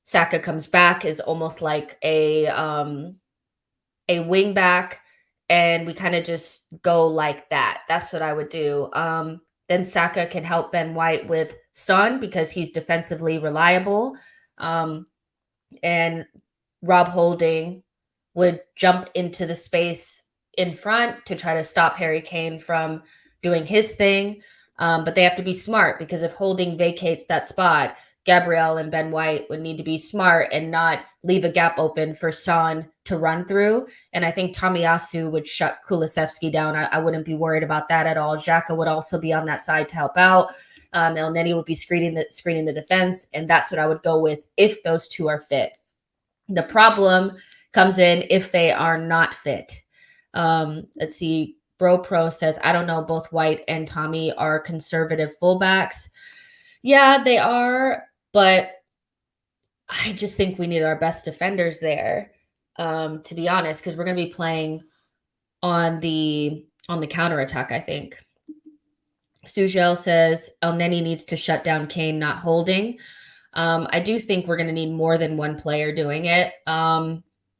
Saka comes back is almost like a wing back, and we kind of just go like that. That's what I would do. Then Saka can help Ben White with Son because he's defensively reliable. And Rob Holding would jump into the space in front to try to stop Harry Kane from doing his thing. But they have to be smart, because if Holding vacates that spot, Gabriel and Ben White would need to be smart and not leave a gap open for Son to run through. And I think Tomiyasu would shut Kulusevski down. I wouldn't be worried about that at all. Xhaka would also be on that side to help out. El Neni would be screening the defense, and that's what I would go with if those two are fit. The problem comes in if they are not fit. Let's see. Bro Pro says, I don't know, both White and Tommy are conservative fullbacks. Yeah, they are, but I just think we need our best defenders there, to be honest, because we're going to be playing on the counterattack, I think. Sujel says, El Neni needs to shut down Kane, not Holding. I do think we're going to need more than one player doing it.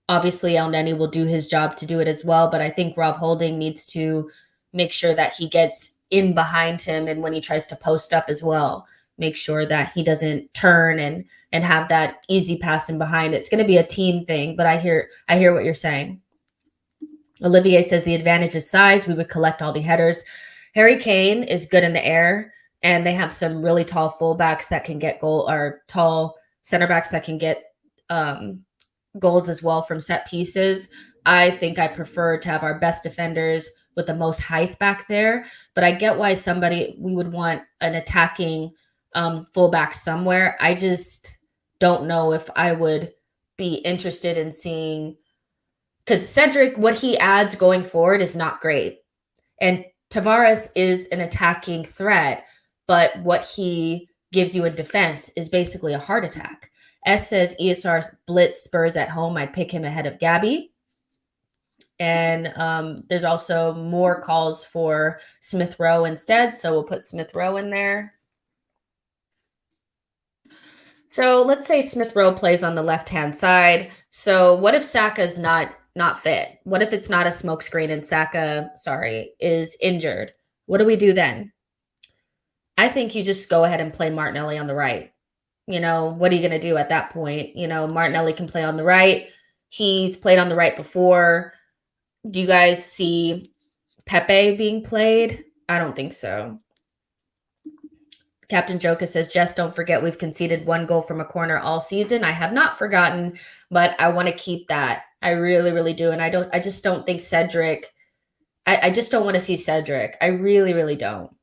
Obviously, El Neni will do his job to do it as well, but I think Rob Holding needs to make sure that he gets in behind him, and when he tries to post up as well, make sure that he doesn't turn and have that easy pass in behind. It's going to be a team thing, but I hear what you're saying. Olivier says the advantage is size. We would collect all the headers. Harry Kane is good in the air, and they have some really tall fullbacks that can get goal, or tall center backs that can get goals as well from set pieces. I think I prefer to have our best defenders with the most height back there, but I get why we would want an attacking fullback somewhere. I just don't know if I would be interested in seeing, because Cedric, what he adds going forward is not great. And Tavares is an attacking threat, but what he gives you in defense is basically a heart attack. S says ESR blitz Spurs at home. I'd pick him ahead of Gabby. And there's also more calls for Smith Rowe instead. So we'll put Smith Rowe in there. So let's say Smith Rowe plays on the left-hand side. So what if Saka's not fit? What if it's not a smokescreen and Saka, is injured? What do we do then? I think you just go ahead and play Martinelli on the right. What are you going to do at that point? Martinelli can play on the right. He's played on the right before. Do you guys see Pepe being played? I don't think so. Captain Joka says, just don't forget we've conceded 1 goal from a corner all season. I have not forgotten, but I want to keep that. I really, really do. And I just don't think Cedric, I just don't want to see Cedric. I really, really don't.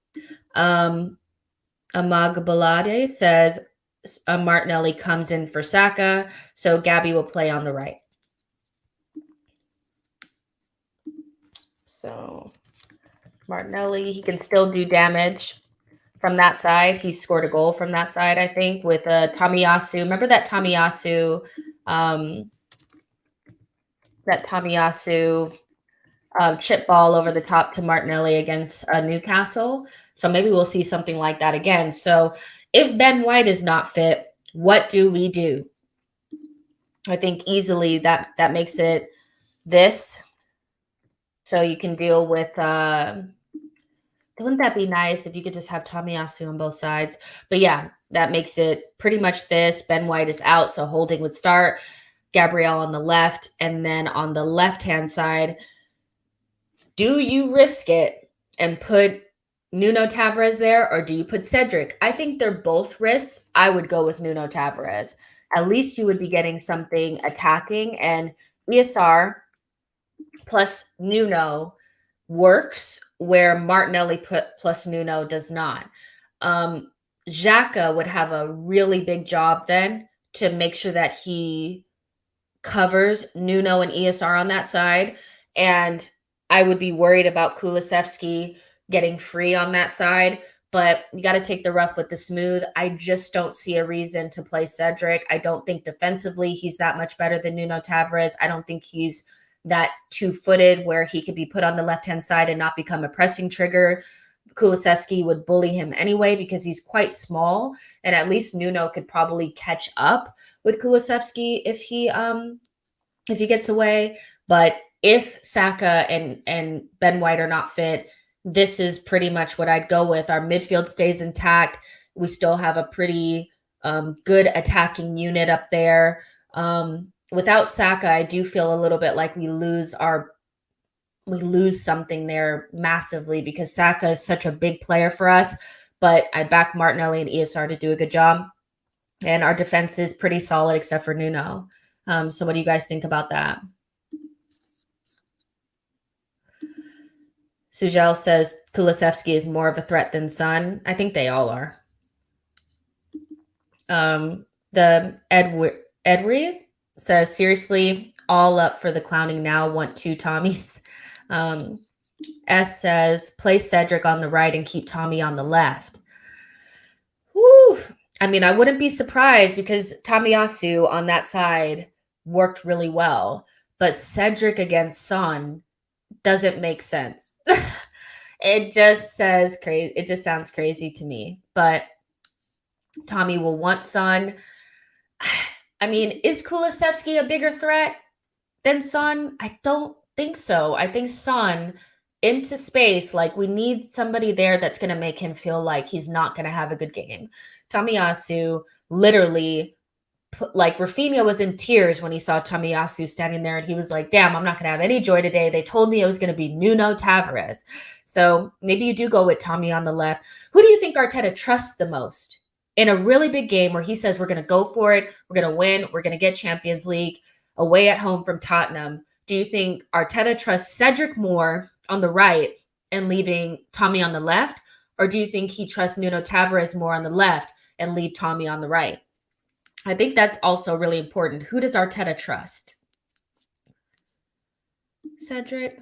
Amagbalade says Martinelli comes in for Saka, so Gabby will play on the right. So Martinelli, he can still do damage from that side. He scored a goal from that side, I think, with Tomiyasu. Remember that Tomiyasu chip ball over the top to Martinelli against Newcastle? So maybe we'll see something like that again. So if Ben White is not fit, what do we do? I think easily that makes it this. So you can deal with wouldn't that be nice if you could just have Tomiyasu on both sides? But yeah, that makes it pretty much this. Ben White is out, so Holding would start. Gabriel on the left. And then on the left-hand side, do you risk it and put Nuno Tavares there, or do you put Cedric? I think they're both risks. I would go with Nuno Tavares. At least you would be getting something attacking, and ESR plus Nuno works where Martinelli plus Nuno does not. Xhaka would have a really big job then to make sure that he covers Nuno and ESR on that side. And I would be worried about Kulusevski getting free on that side. But you got to take the rough with the smooth. I just don't see a reason to play Cedric. I don't think defensively he's that much better than Nuno Tavares. I don't think he's that two-footed where he could be put on the left-hand side and not become a pressing trigger. Kulusevski would bully him anyway because he's quite small, and at least Nuno could probably catch up with Kulusevski if he gets away. But if Saka and Ben White are not fit, this is pretty much what I'd go with. Our midfield stays intact. We still have a pretty good attacking unit up there. Without Saka, I do feel a little bit like we lose something there massively because Saka is such a big player for us. But I back Martinelli and ESR to do a good job. And our defense is pretty solid except for Nuno. So what do you guys think about that? Sujal says Kulusevski is more of a threat than Son. I think they all are. The Edry says, seriously, all up for the clowning now, want 2 Tommies. S says, play Cedric on the right and keep Tommy on the left. Whew. I mean, I wouldn't be surprised because Tomiyasu on that side worked really well. But Cedric against Son doesn't make sense. It just says crazy. It just sounds crazy to me. But Tommy will want Son. I mean, is Kulusevski a bigger threat than Son? I don't think so. I think Son into space, like we need somebody there that's going to make him feel like he's not going to have a good game. Tomiyasu literally, like Rafinha was in tears when he saw Tomiyasu standing there and he was like, damn, I'm not going to have any joy today. They told me it was going to be Nuno Tavares. So maybe you do go with Tommy on the left. Who do you think Arteta trusts the most in a really big game where he says we're going to go for it, we're going to win, we're going to get Champions League away at home from Tottenham? Do you think Arteta trusts Cedric more on the right and leaving Tommy on the left? Or do you think he trusts Nuno Tavares more on the left and leave Tommy on the right? I think that's also really important. Who does Arteta trust? Cedric?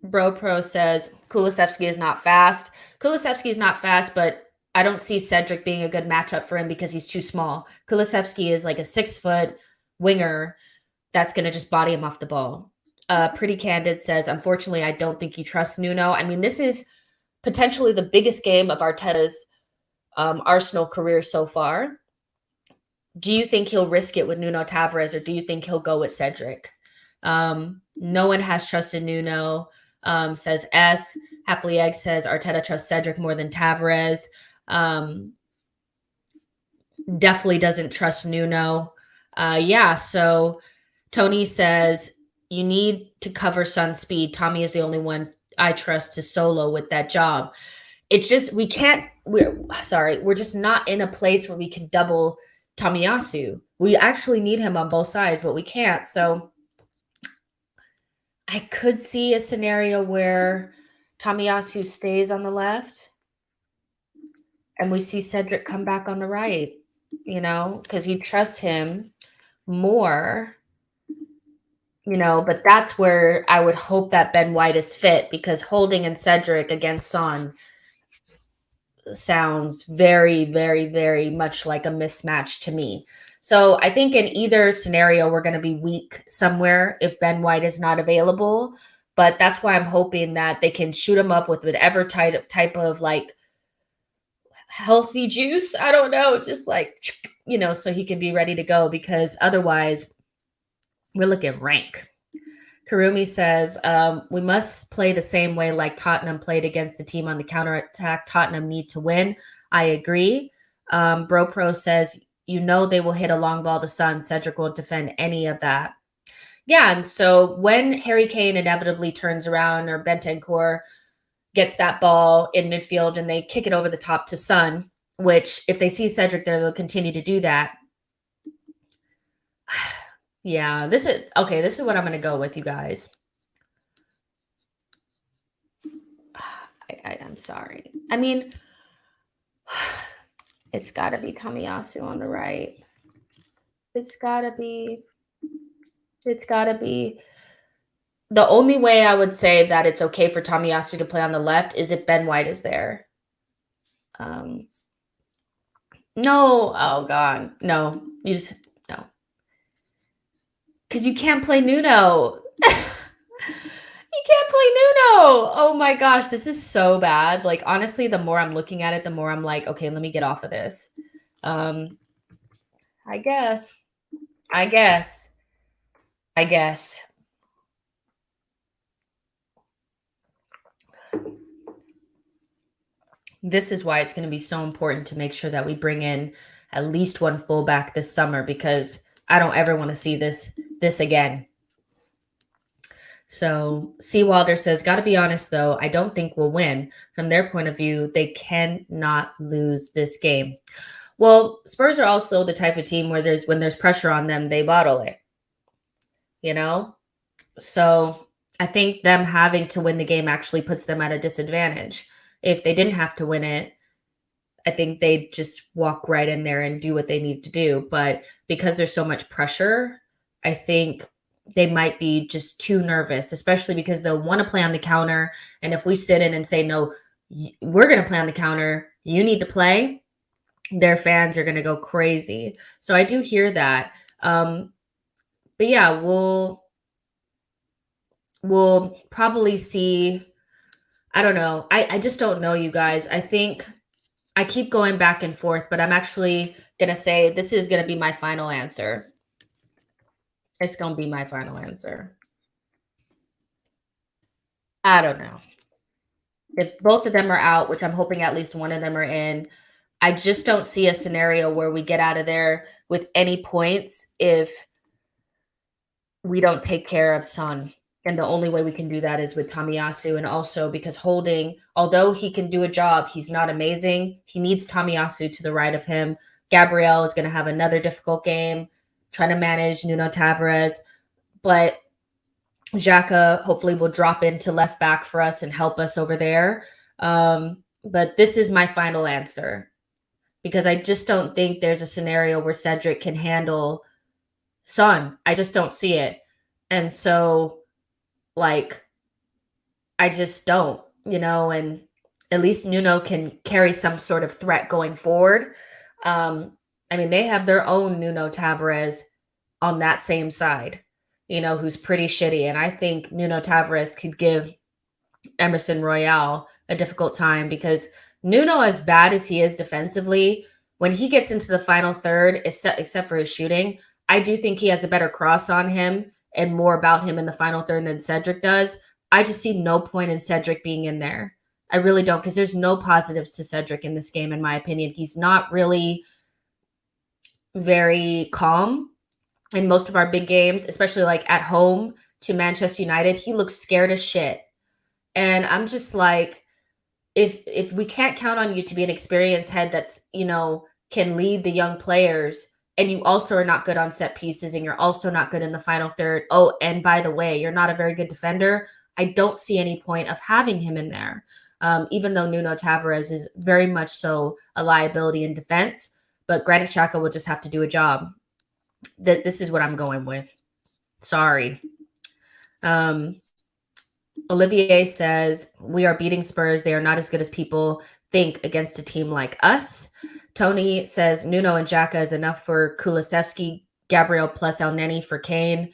Bro Pro says Kulusevski is not fast. Kulusevski is not fast, but I don't see Cedric being a good matchup for him because he's too small. Kulusevski is like a 6-foot winger that's going to just body him off the ball. Pretty Candid says, unfortunately, I don't think he trusts Nuno. I mean, this is potentially the biggest game of Arteta's Arsenal career so far. Do you think he'll risk it with Nuno Tavares, or do you think he'll go with Cedric? No one has trusted Nuno, says S. Happily Egg says Arteta trusts Cedric more than Tavares. Definitely doesn't trust Nuno. Yeah, so Tony says you need to cover Son's speed. Tommy is the only one I trust to solo with that job. It's just we're just not in a place where we can double Tomiyasu. We actually need him on both sides, but we can't. So I could see a scenario where Tomiyasu stays on the left and we see Cedric come back on the right, because you trust him more, but that's where I would hope that Ben White is fit, because Holding and Cedric against Son sounds very, very, very much like a mismatch to me. So I think in either scenario, we're going to be weak somewhere if Ben White is not available. But that's why I'm hoping that they can shoot him up with whatever type of like healthy juice. I don't know, just like, so he can be ready to go, because otherwise we're looking rank. Karumi says, we must play the same way like Tottenham played against the team on the counterattack. Tottenham need to win. I agree. BroPro says, they will hit a long ball to Son. Cedric won't defend any of that. Yeah, and so when Harry Kane inevitably turns around, or Bentancur gets that ball in midfield and they kick it over the top to Son, which if they see Cedric there, they'll continue to do that. Yeah, this is what I'm going to go with, you guys. I'm sorry. I mean, it's got to be Tomiyasu on the right. It's got to be. The only way I would say that it's okay for Tomiyasu to play on the left is if Ben White is there. No. Oh, God. No. No. Because you can't play Nuno. You can't play Nuno. Oh my gosh, this is so bad. Like, honestly, the more I'm looking at it, the more I'm like, okay, let me get off of this. I guess. This is why it's going to be so important to make sure that we bring in at least one fullback this summer, because I don't ever want to see this again. So Seawalder says, got to be honest, though, I don't think we'll win. From their point of view, they cannot lose this game. Well, Spurs are also the type of team where when there's pressure on them, they bottle it. So I think them having to win the game actually puts them at a disadvantage. If they didn't have to win it, I think they'd just walk right in there and do what they need to do. But because there's so much pressure, I think they might be just too nervous, especially because they'll want to play on the counter. And if we sit in and say, no, we're going to play on the counter, you need to play, their fans are going to go crazy. So I do hear that. But yeah, we'll probably see. I don't know. I just don't know, you guys. I think I keep going back and forth, but I'm actually going to say this is going to be my final answer. It's going to be my final answer. I don't know. If both of them are out, which I'm hoping at least one of them are in, I just don't see a scenario where we get out of there with any points if we don't take care of Son. And the only way we can do that is with Tomiyasu. And also because Holding, although he can do a job, he's not amazing. He needs Tomiyasu to the right of him. Gabriel is going to have another difficult game trying to manage Nuno Tavares. But Xhaka hopefully will drop into left back for us and help us over there. But this is my final answer, because I just don't think there's a scenario where Cedric can handle Son. I just don't see it. And so, like, I just don't, and at least Nuno can carry some sort of threat going forward. I mean, they have their own Nuno Tavares on that same side, who's pretty shitty. And I think Nuno Tavares could give Emerson Royale a difficult time because Nuno, as bad as he is defensively, when he gets into the final third, except for his shooting, I do think he has a better cross on him and more about him in the final third than Cedric does. I just see no point in Cedric being in there. I really don't, because there's no positives to Cedric in this game, in my opinion. He's not really very calm in most of our big games, especially like at home to Manchester United. He looks scared as shit. And I'm just like, if we can't count on you to be an experienced head that's, can lead the young players, and you also are not good on set pieces, and you're also not good in the final third. Oh, and by the way, you're not a very good defender. I don't see any point of having him in there. Even though Nuno Tavares is very much so a liability in defense, but Granit Xhaka will just have to do a job. This is what I'm going with. Sorry. Olivier says, we are beating Spurs. They are not as good as people think against a team like us. Tony says, Nuno and Xhaka is enough for Kulusevski, Gabriel plus El Neni for Kane,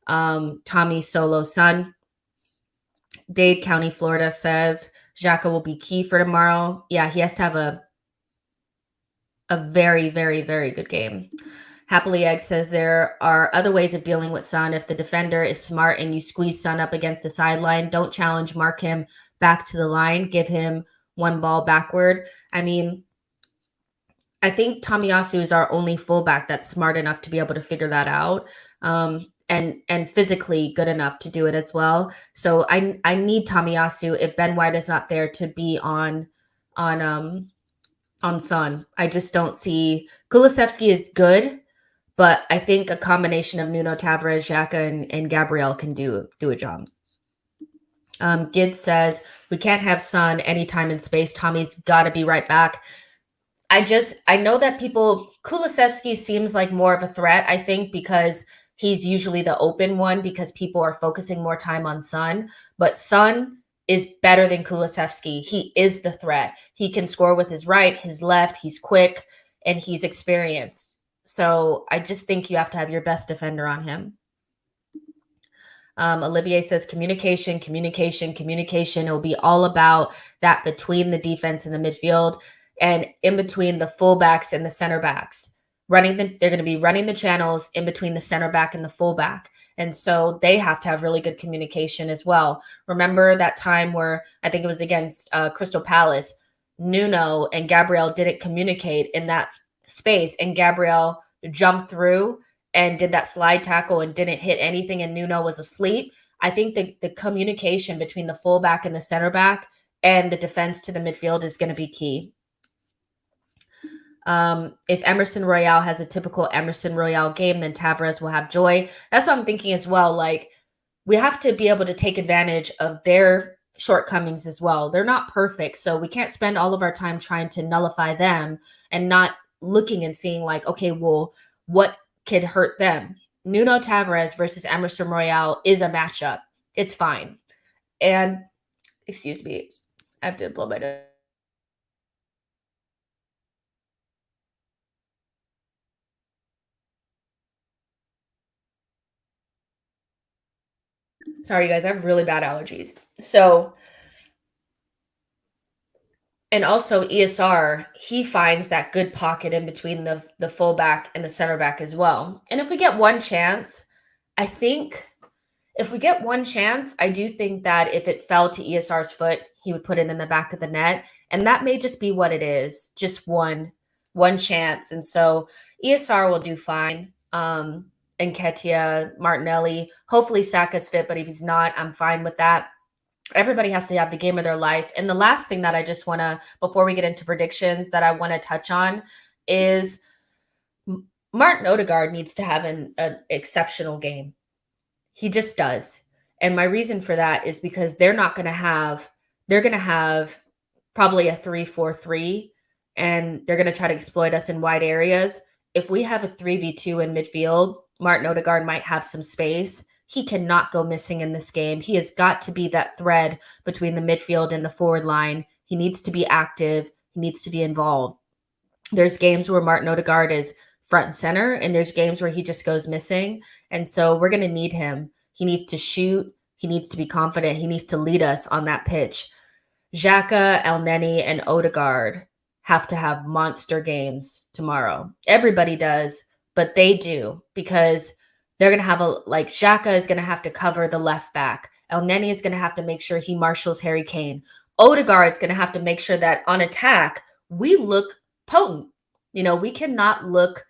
Tommy Solo Son. Dade County, Florida says, Xhaka will be key for tomorrow. Yeah, he has to have a very, very, very good game. Happily Egg says there are other ways of dealing with Son. If the defender is smart and you squeeze Son up against the sideline, don't challenge, mark him back to the line, give him one ball backward. I mean, I think Tomiyasu is our only fullback that's smart enough to be able to figure that out, and physically good enough to do it as well. So I need Tomiyasu, if Ben White is not there, to be on Son. I just don't see. Kulusevski is good, but I think a combination of Nuno Tavares, Xhaka, and Gabriel can do a job. Gid says, we can't have Son anytime in space. Tommy's got to be right back. I know that Kulusevski seems like more of a threat, I think, because he's usually the open one because people are focusing more time on Son. But Son is better than Kulusevski. He is the threat. He can score with his right, his left. He's quick, and he's experienced. So I just think you have to have your best defender on him. Olivier says communication. It will be all about that between the defense and the midfield and in between the fullbacks and the center backs. They're going to be running the channels in between the center back and the fullback. And so they have to have really good communication as well. Remember that time where I think it was against Crystal Palace, Nuno and Gabriel didn't communicate in that space, and Gabriel jumped through and did that slide tackle and didn't hit anything, and Nuno was asleep. I think the communication between the fullback and the center back and the defense to the midfield is going to be key. If Emerson Royale has a typical Emerson Royale game, then Tavares will have joy. That's what I'm thinking as well. Like, we have to be able to take advantage of their shortcomings as well. They're not perfect, so we can't spend all of our time trying to nullify them and not looking and seeing like, okay, well, what could hurt them? Nuno Tavares versus Emerson Royale is a matchup. It's fine. And excuse me, I have to blow my nose. Sorry, guys, I have really bad allergies. So, and also ESR, he finds that good pocket in between the fullback and the center back as well. And if we get one chance, I think if we get one chance, I do think that if it fell to ESR's foot, he would put it in the back of the net. And that may just be what it is, just one chance. And so ESR will do fine. Nketiah, Martinelli, hopefully Saka's fit, but if he's not, I'm fine with that. Everybody has to have the game of their life. And the last thing that I just want to, before we get into predictions, that I want to touch on is Martin Odegaard needs to have an exceptional game. He just does. And my reason for that is because they're going to have probably a 3-4-3, and they're going to try to exploit us in wide areas. If we have a 3v2 in midfield, Martin Odegaard might have some space. He cannot go missing in this game. He has got to be that thread between the midfield and the forward line. He needs to be active. He needs to be involved. There's games where Martin Odegaard is front and center, and there's games where he just goes missing. And so we're going to need him. He needs to shoot. He needs to be confident. He needs to lead us on that pitch. Xhaka, Elneny, and Odegaard have to have monster games tomorrow. Everybody does, but they do, because they're going to have Xhaka is going to have to cover the left back. Elneny is going to have to make sure he marshals Harry Kane. Odegaard is going to have to make sure that on attack, we look potent. We cannot look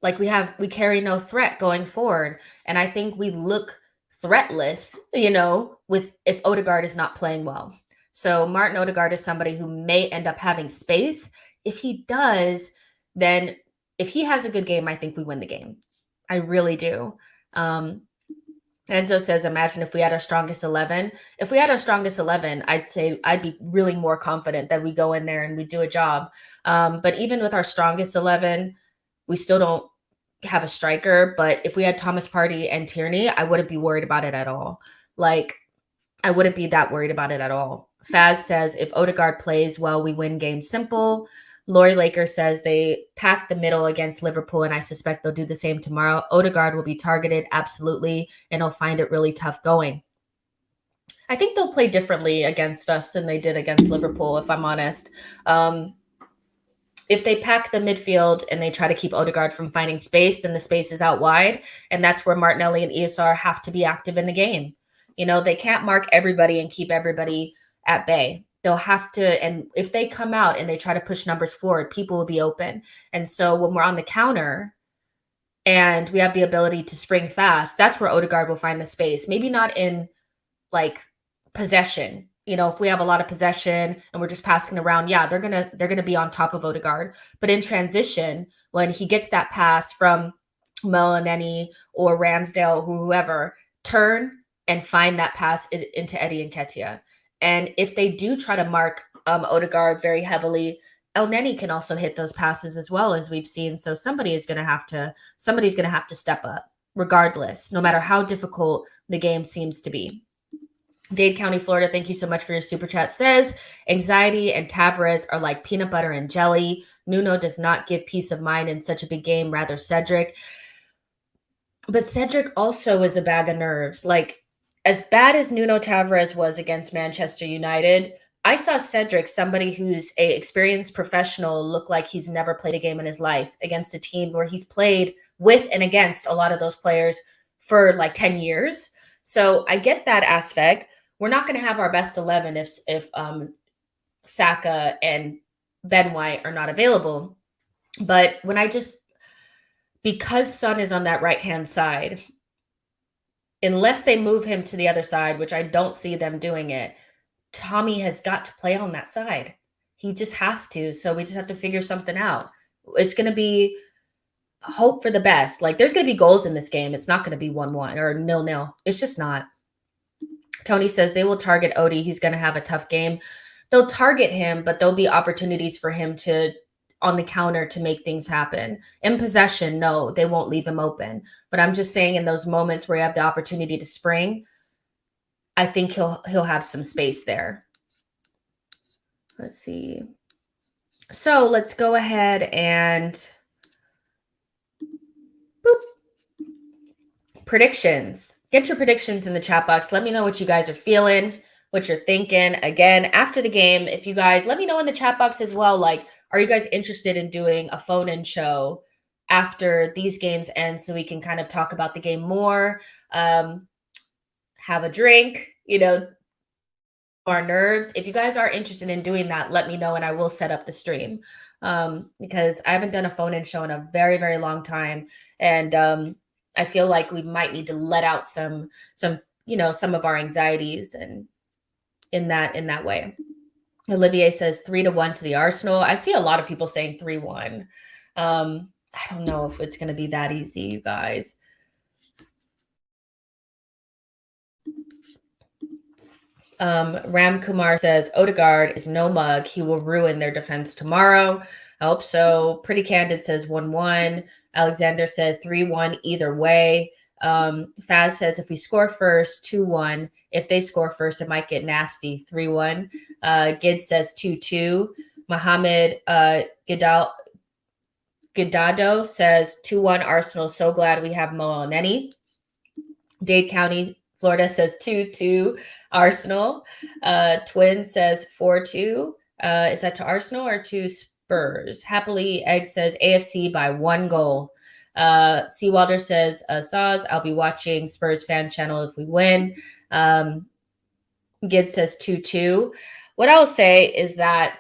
like we carry no threat going forward. And I think we look threatless, if Odegaard is not playing well. So Martin Odegaard is somebody who may end up having space. If he does, then if he has a good game, I think we win the game. I really do. Enzo says, imagine if we had our strongest 11. If we had our strongest 11, I'd say I'd be really more confident that we go in there and we do a job. But even with our strongest 11, we still don't have a striker. But if we had Thomas Partey and Tierney, I wouldn't be worried about it at all. I wouldn't be that worried about it at all. Faz says, if Odegaard plays well, we win game simple. Lori Laker says they packed the middle against Liverpool, and I suspect they'll do the same tomorrow. Odegaard will be targeted, absolutely, and he'll find it really tough going. I think they'll play differently against us than they did against Liverpool, if I'm honest. If they pack the midfield and they try to keep Odegaard from finding space, then the space is out wide, and that's where Martinelli and ESR have to be active in the game. They can't mark everybody and keep everybody at bay. They'll have to, and if they come out and they try to push numbers forward, people will be open. And so when we're on the counter and we have the ability to spring fast, that's where Odegaard will find the space. Maybe not in possession. If we have a lot of possession and we're just passing around, yeah, they're gonna be on top of Odegaard. But in transition, when he gets that pass from Mo and Nenny or Ramsdale, whoever, turn and find that pass into Eddie Nketiah. And if they do try to mark Odegaard very heavily, Elneny can also hit those passes as well, as we've seen. So somebody's going to have to step up, regardless, no matter how difficult the game seems to be. Dade County, Florida, thank you so much for your super chat. Says, anxiety and Tavares are like peanut butter and jelly. Nuno does not give peace of mind in such a big game, rather Cedric. But Cedric also is a bag of nerves. As bad as Nuno Tavares was against Manchester United, I saw Cedric, somebody who's an experienced professional, look like he's never played a game in his life against a team where he's played with and against a lot of those players for 10 years. So I get that aspect. We're not going to have our best 11 if Saka and Ben White are not available. But because Son is on that right-hand side, unless they move him to the other side, which I don't see them doing it, Tommy has got to play on that side. He just has to. So we just have to figure something out. It's going to be hope for the best. There's going to be goals in this game. It's not going to be 1-1 or 0-0. It's just not. Tony says they will target Odie. He's going to have a tough game. They'll target him, but there'll be opportunities for him to on the counter to make things happen. In possession, no, they won't leave him open. But I'm just saying, in those moments where you have the opportunity to spring, I think he'll have some space there. Let's see. So let's go ahead and boop. Predictions. Get your predictions in the chat box. Let me know what you guys are feeling, what you're thinking. Again, after the game, if you guys, let me know in the chat box as well, are you guys interested in doing a phone-in show after these games end so we can kind of talk about the game more, have a drink, our nerves? If you guys are interested in doing that, let me know and I will set up the stream, because I haven't done a phone-in show in a very, very long time. And I feel like we might need to let out some of our anxieties and in that way. Olivier says 3-1 to the Arsenal. I see a lot of people saying 3-1. I don't know if it's going to be that easy, you guys. Ram Kumar says Odegaard is no mug. He will ruin their defense tomorrow. I hope so. Pretty Candid says 1-1. Alexander says 3-1 either way. Faz says if we score first, 2-1. If they score first, it might get nasty, 3-1. Gid says 2-2. Mohammed Gidado says 2-1 Arsenal. So glad we have Mo Elneny. Dade County, Florida says 2-2 Arsenal. Twin says 4-2. Is that to Arsenal or to Spurs? Happily Egg says AFC by 1 goal. Seawalder says Saws, I'll be watching Spurs fan channel if we win. Gid says 2-2. What I'll say is that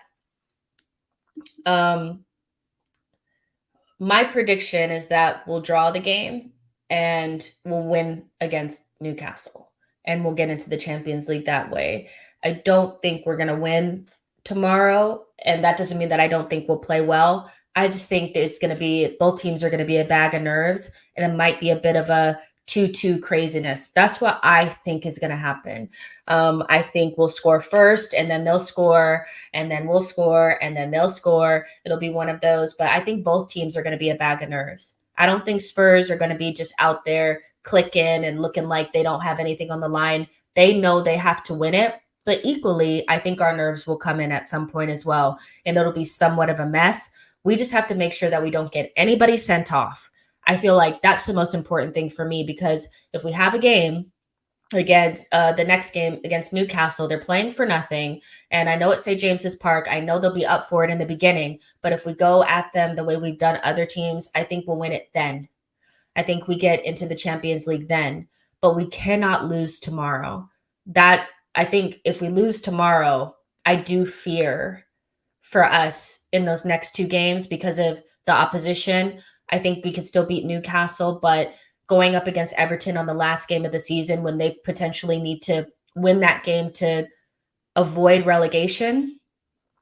my prediction is that we'll draw the game and we'll win against Newcastle and we'll get into the Champions League that way. I don't think we're going to win tomorrow, and that doesn't mean that I don't think we'll play well. I just think that it's going to be, both teams are going to be a bag of nerves, and it might be a bit of a 2-2 craziness. That's what I think is going to happen. I think we'll score first, and then they'll score, and then we'll score, and then they'll score. It'll be one of those, but I think both teams are going to be a bag of nerves. I don't think Spurs are going to be just out there clicking and looking like they don't have anything on the line. They know they have to win it, but equally, I think our nerves will come in at some point as well, and it'll be somewhat of a mess. We just have to make sure that we don't get anybody sent off. I feel like that's the most important thing for me, because if we have a game against the next game against Newcastle, they're playing for nothing. And I know it's St. James's Park. I know they'll be up for it in the beginning. But if we go at them the way we've done other teams, I think we'll win it then. I think we get into the Champions League then. But we cannot lose tomorrow. That, I think if we lose tomorrow, I do fear for us in those next 2 games because of the opposition. I think we could still beat Newcastle, but going up against Everton on the last game of the season when they potentially need to win that game to avoid relegation,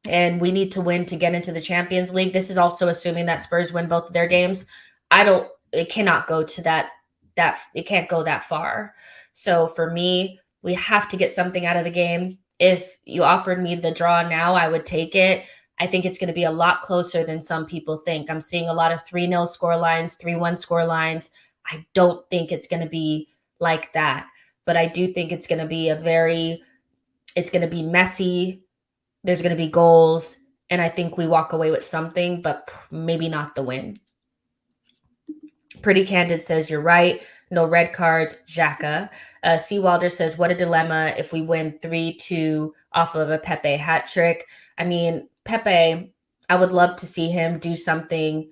and we need to win to get into the Champions League. This is also assuming that Spurs win both of their games. It cannot go to that it can't go that far. So for me, we have to get something out of the game. If you offered me the draw now, I would take it. I think it's going to be a lot closer than some people think. I'm seeing a lot of 3-0 score lines, 3-1 score lines. I don't think it's going to be like that, but I do think it's going to be it's going to be messy. There's going to be goals, and I think we walk away with something, but maybe not the win. Pretty Candid says, you're right. No red cards, Xhaka. Seawalder says, what a dilemma if we win 3-2 off of a Pepe hat trick. I mean, Pepe, I would love to see him do something.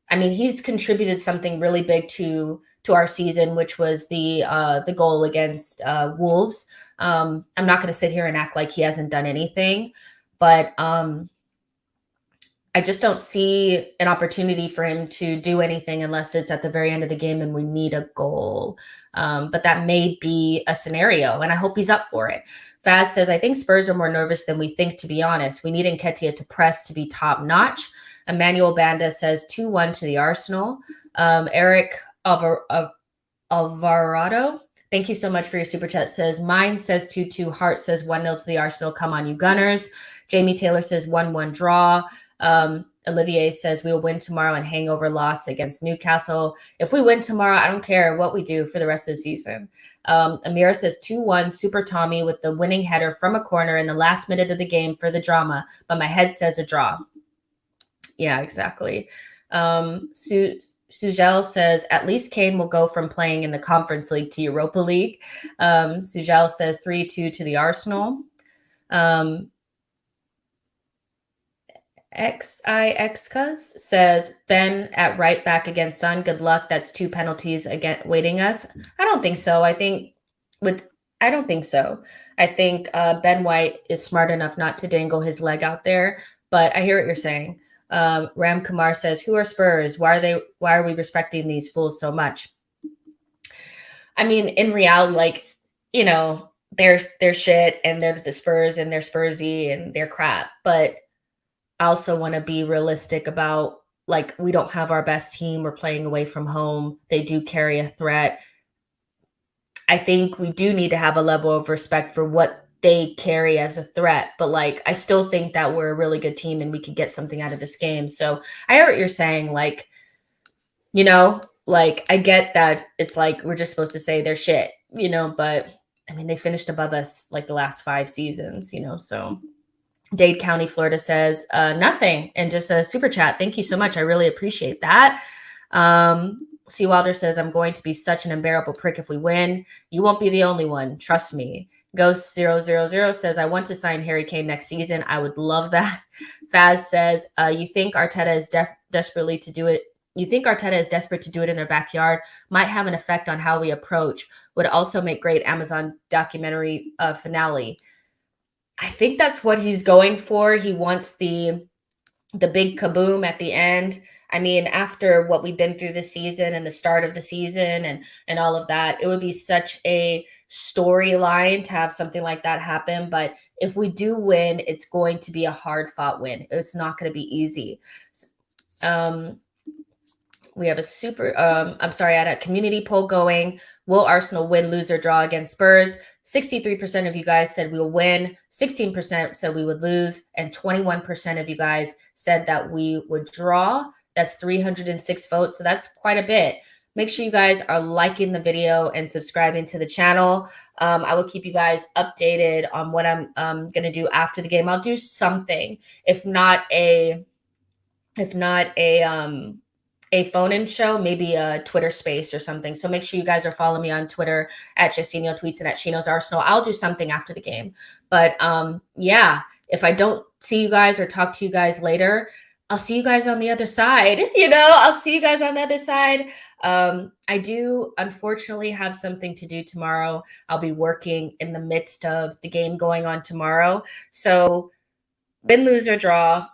I mean, he's contributed something really big to our season, which was the goal against Wolves. I'm not going to sit here and act like he hasn't done anything, but I just don't see an opportunity for him to do anything unless it's at the very end of the game and we need a goal. But that may be a scenario, and I hope he's up for it. Faz says, I think Spurs are more nervous than we think, to be honest. We need Nketiah to press to be top notch. Emmanuel Banda says 2-1 to the Arsenal. Eric Alvarado, thank you so much for your super chat, says, mine says 2-2. Hart says 1-0 to the Arsenal. Come on, you Gunners. Jamie Taylor says 1-1 draw. Olivier says we'll win tomorrow and hangover loss against Newcastle. If we win tomorrow, I don't care what we do for the rest of the season. Amira says 2-1 Super Tommy with the winning header from a corner in the last minute of the game for the drama, but my head says a draw. Yeah, exactly. Sujel says, at least Kane will go from playing in the Conference League to Europa League. Sujel says 3-2 to the Arsenal. XIXCuz says, Ben at right back against Son. Good luck. That's 2 penalties again waiting us. I don't think so. I don't think so. I think Ben White is smart enough not to dangle his leg out there, but I hear what you're saying. Ram Kumar says, who are Spurs? Why are we respecting these fools so much? I mean, in reality, like, you know, they're shit and they're the Spurs and they're Spursy and they're crap. But I also want to be realistic about, like, we don't have our best team. We're playing away from home. They do carry a threat. I think we do need to have a level of respect for what they carry as a threat. But, like, I still think that we're a really good team and we could get something out of this game. So I hear what you're saying. Like, you know, like, I get that it's like we're just supposed to say they're shit, but I mean, they finished above us like the last 5 seasons, so. Dade County, Florida says nothing, and just a super chat. Thank you so much. I really appreciate that. C. Wilder says, I'm going to be such an unbearable prick if we win. You won't be the only one. Trust me. Ghost000 says, I want to sign Harry Kane next season. I would love that. Faz says, you think Arteta is desperately to do it? You think Arteta is desperate to do it in their backyard? Might have an effect on how we approach. Would also make great Amazon documentary finale. I think that's what he's going for. He wants the big kaboom at the end. I mean, after what we've been through this season and the start of the season and all of that, it would be such a storyline to have something like that happen. But if we do win, it's going to be a hard-fought win. It's not going to be easy. We have I had a community poll going. Will Arsenal win, lose, or draw against Spurs? 63% of you guys said we'll win. 16% said we would lose. And 21% of you guys said that we would draw. That's 306 votes. So that's quite a bit. Make sure you guys are liking the video and subscribing to the channel. I will keep you guys updated on what I'm going to do after the game. I'll do something, if not a phone-in show, maybe a Twitter space or something. So make sure you guys are following me on Twitter at Justino Tweets and at SheKnowsArsenal. I'll do something after the game. But yeah, if I don't see you guys or talk to you guys later, I'll see you guys on the other side. I'll see you guys on the other side. I do unfortunately have something to do tomorrow. I'll be working in the midst of the game going on tomorrow. So win, lose, or draw,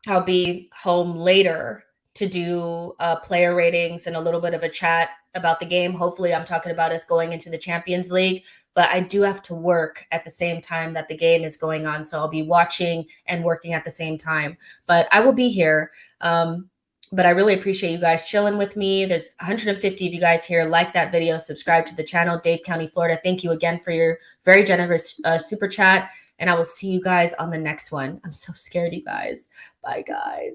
I'll be home later to do player ratings and a little bit of a chat about the game. Hopefully I'm talking about us going into the Champions League, but I do have to work at the same time that the game is going on. So I'll be watching and working at the same time, but I will be here. But I really appreciate you guys chilling with me. There's 150 of you guys here. Like that video, subscribe to the channel. Dade County, Florida. Thank you again for your very generous super chat. And I will see you guys on the next one. I'm so scared, you guys. Bye, guys.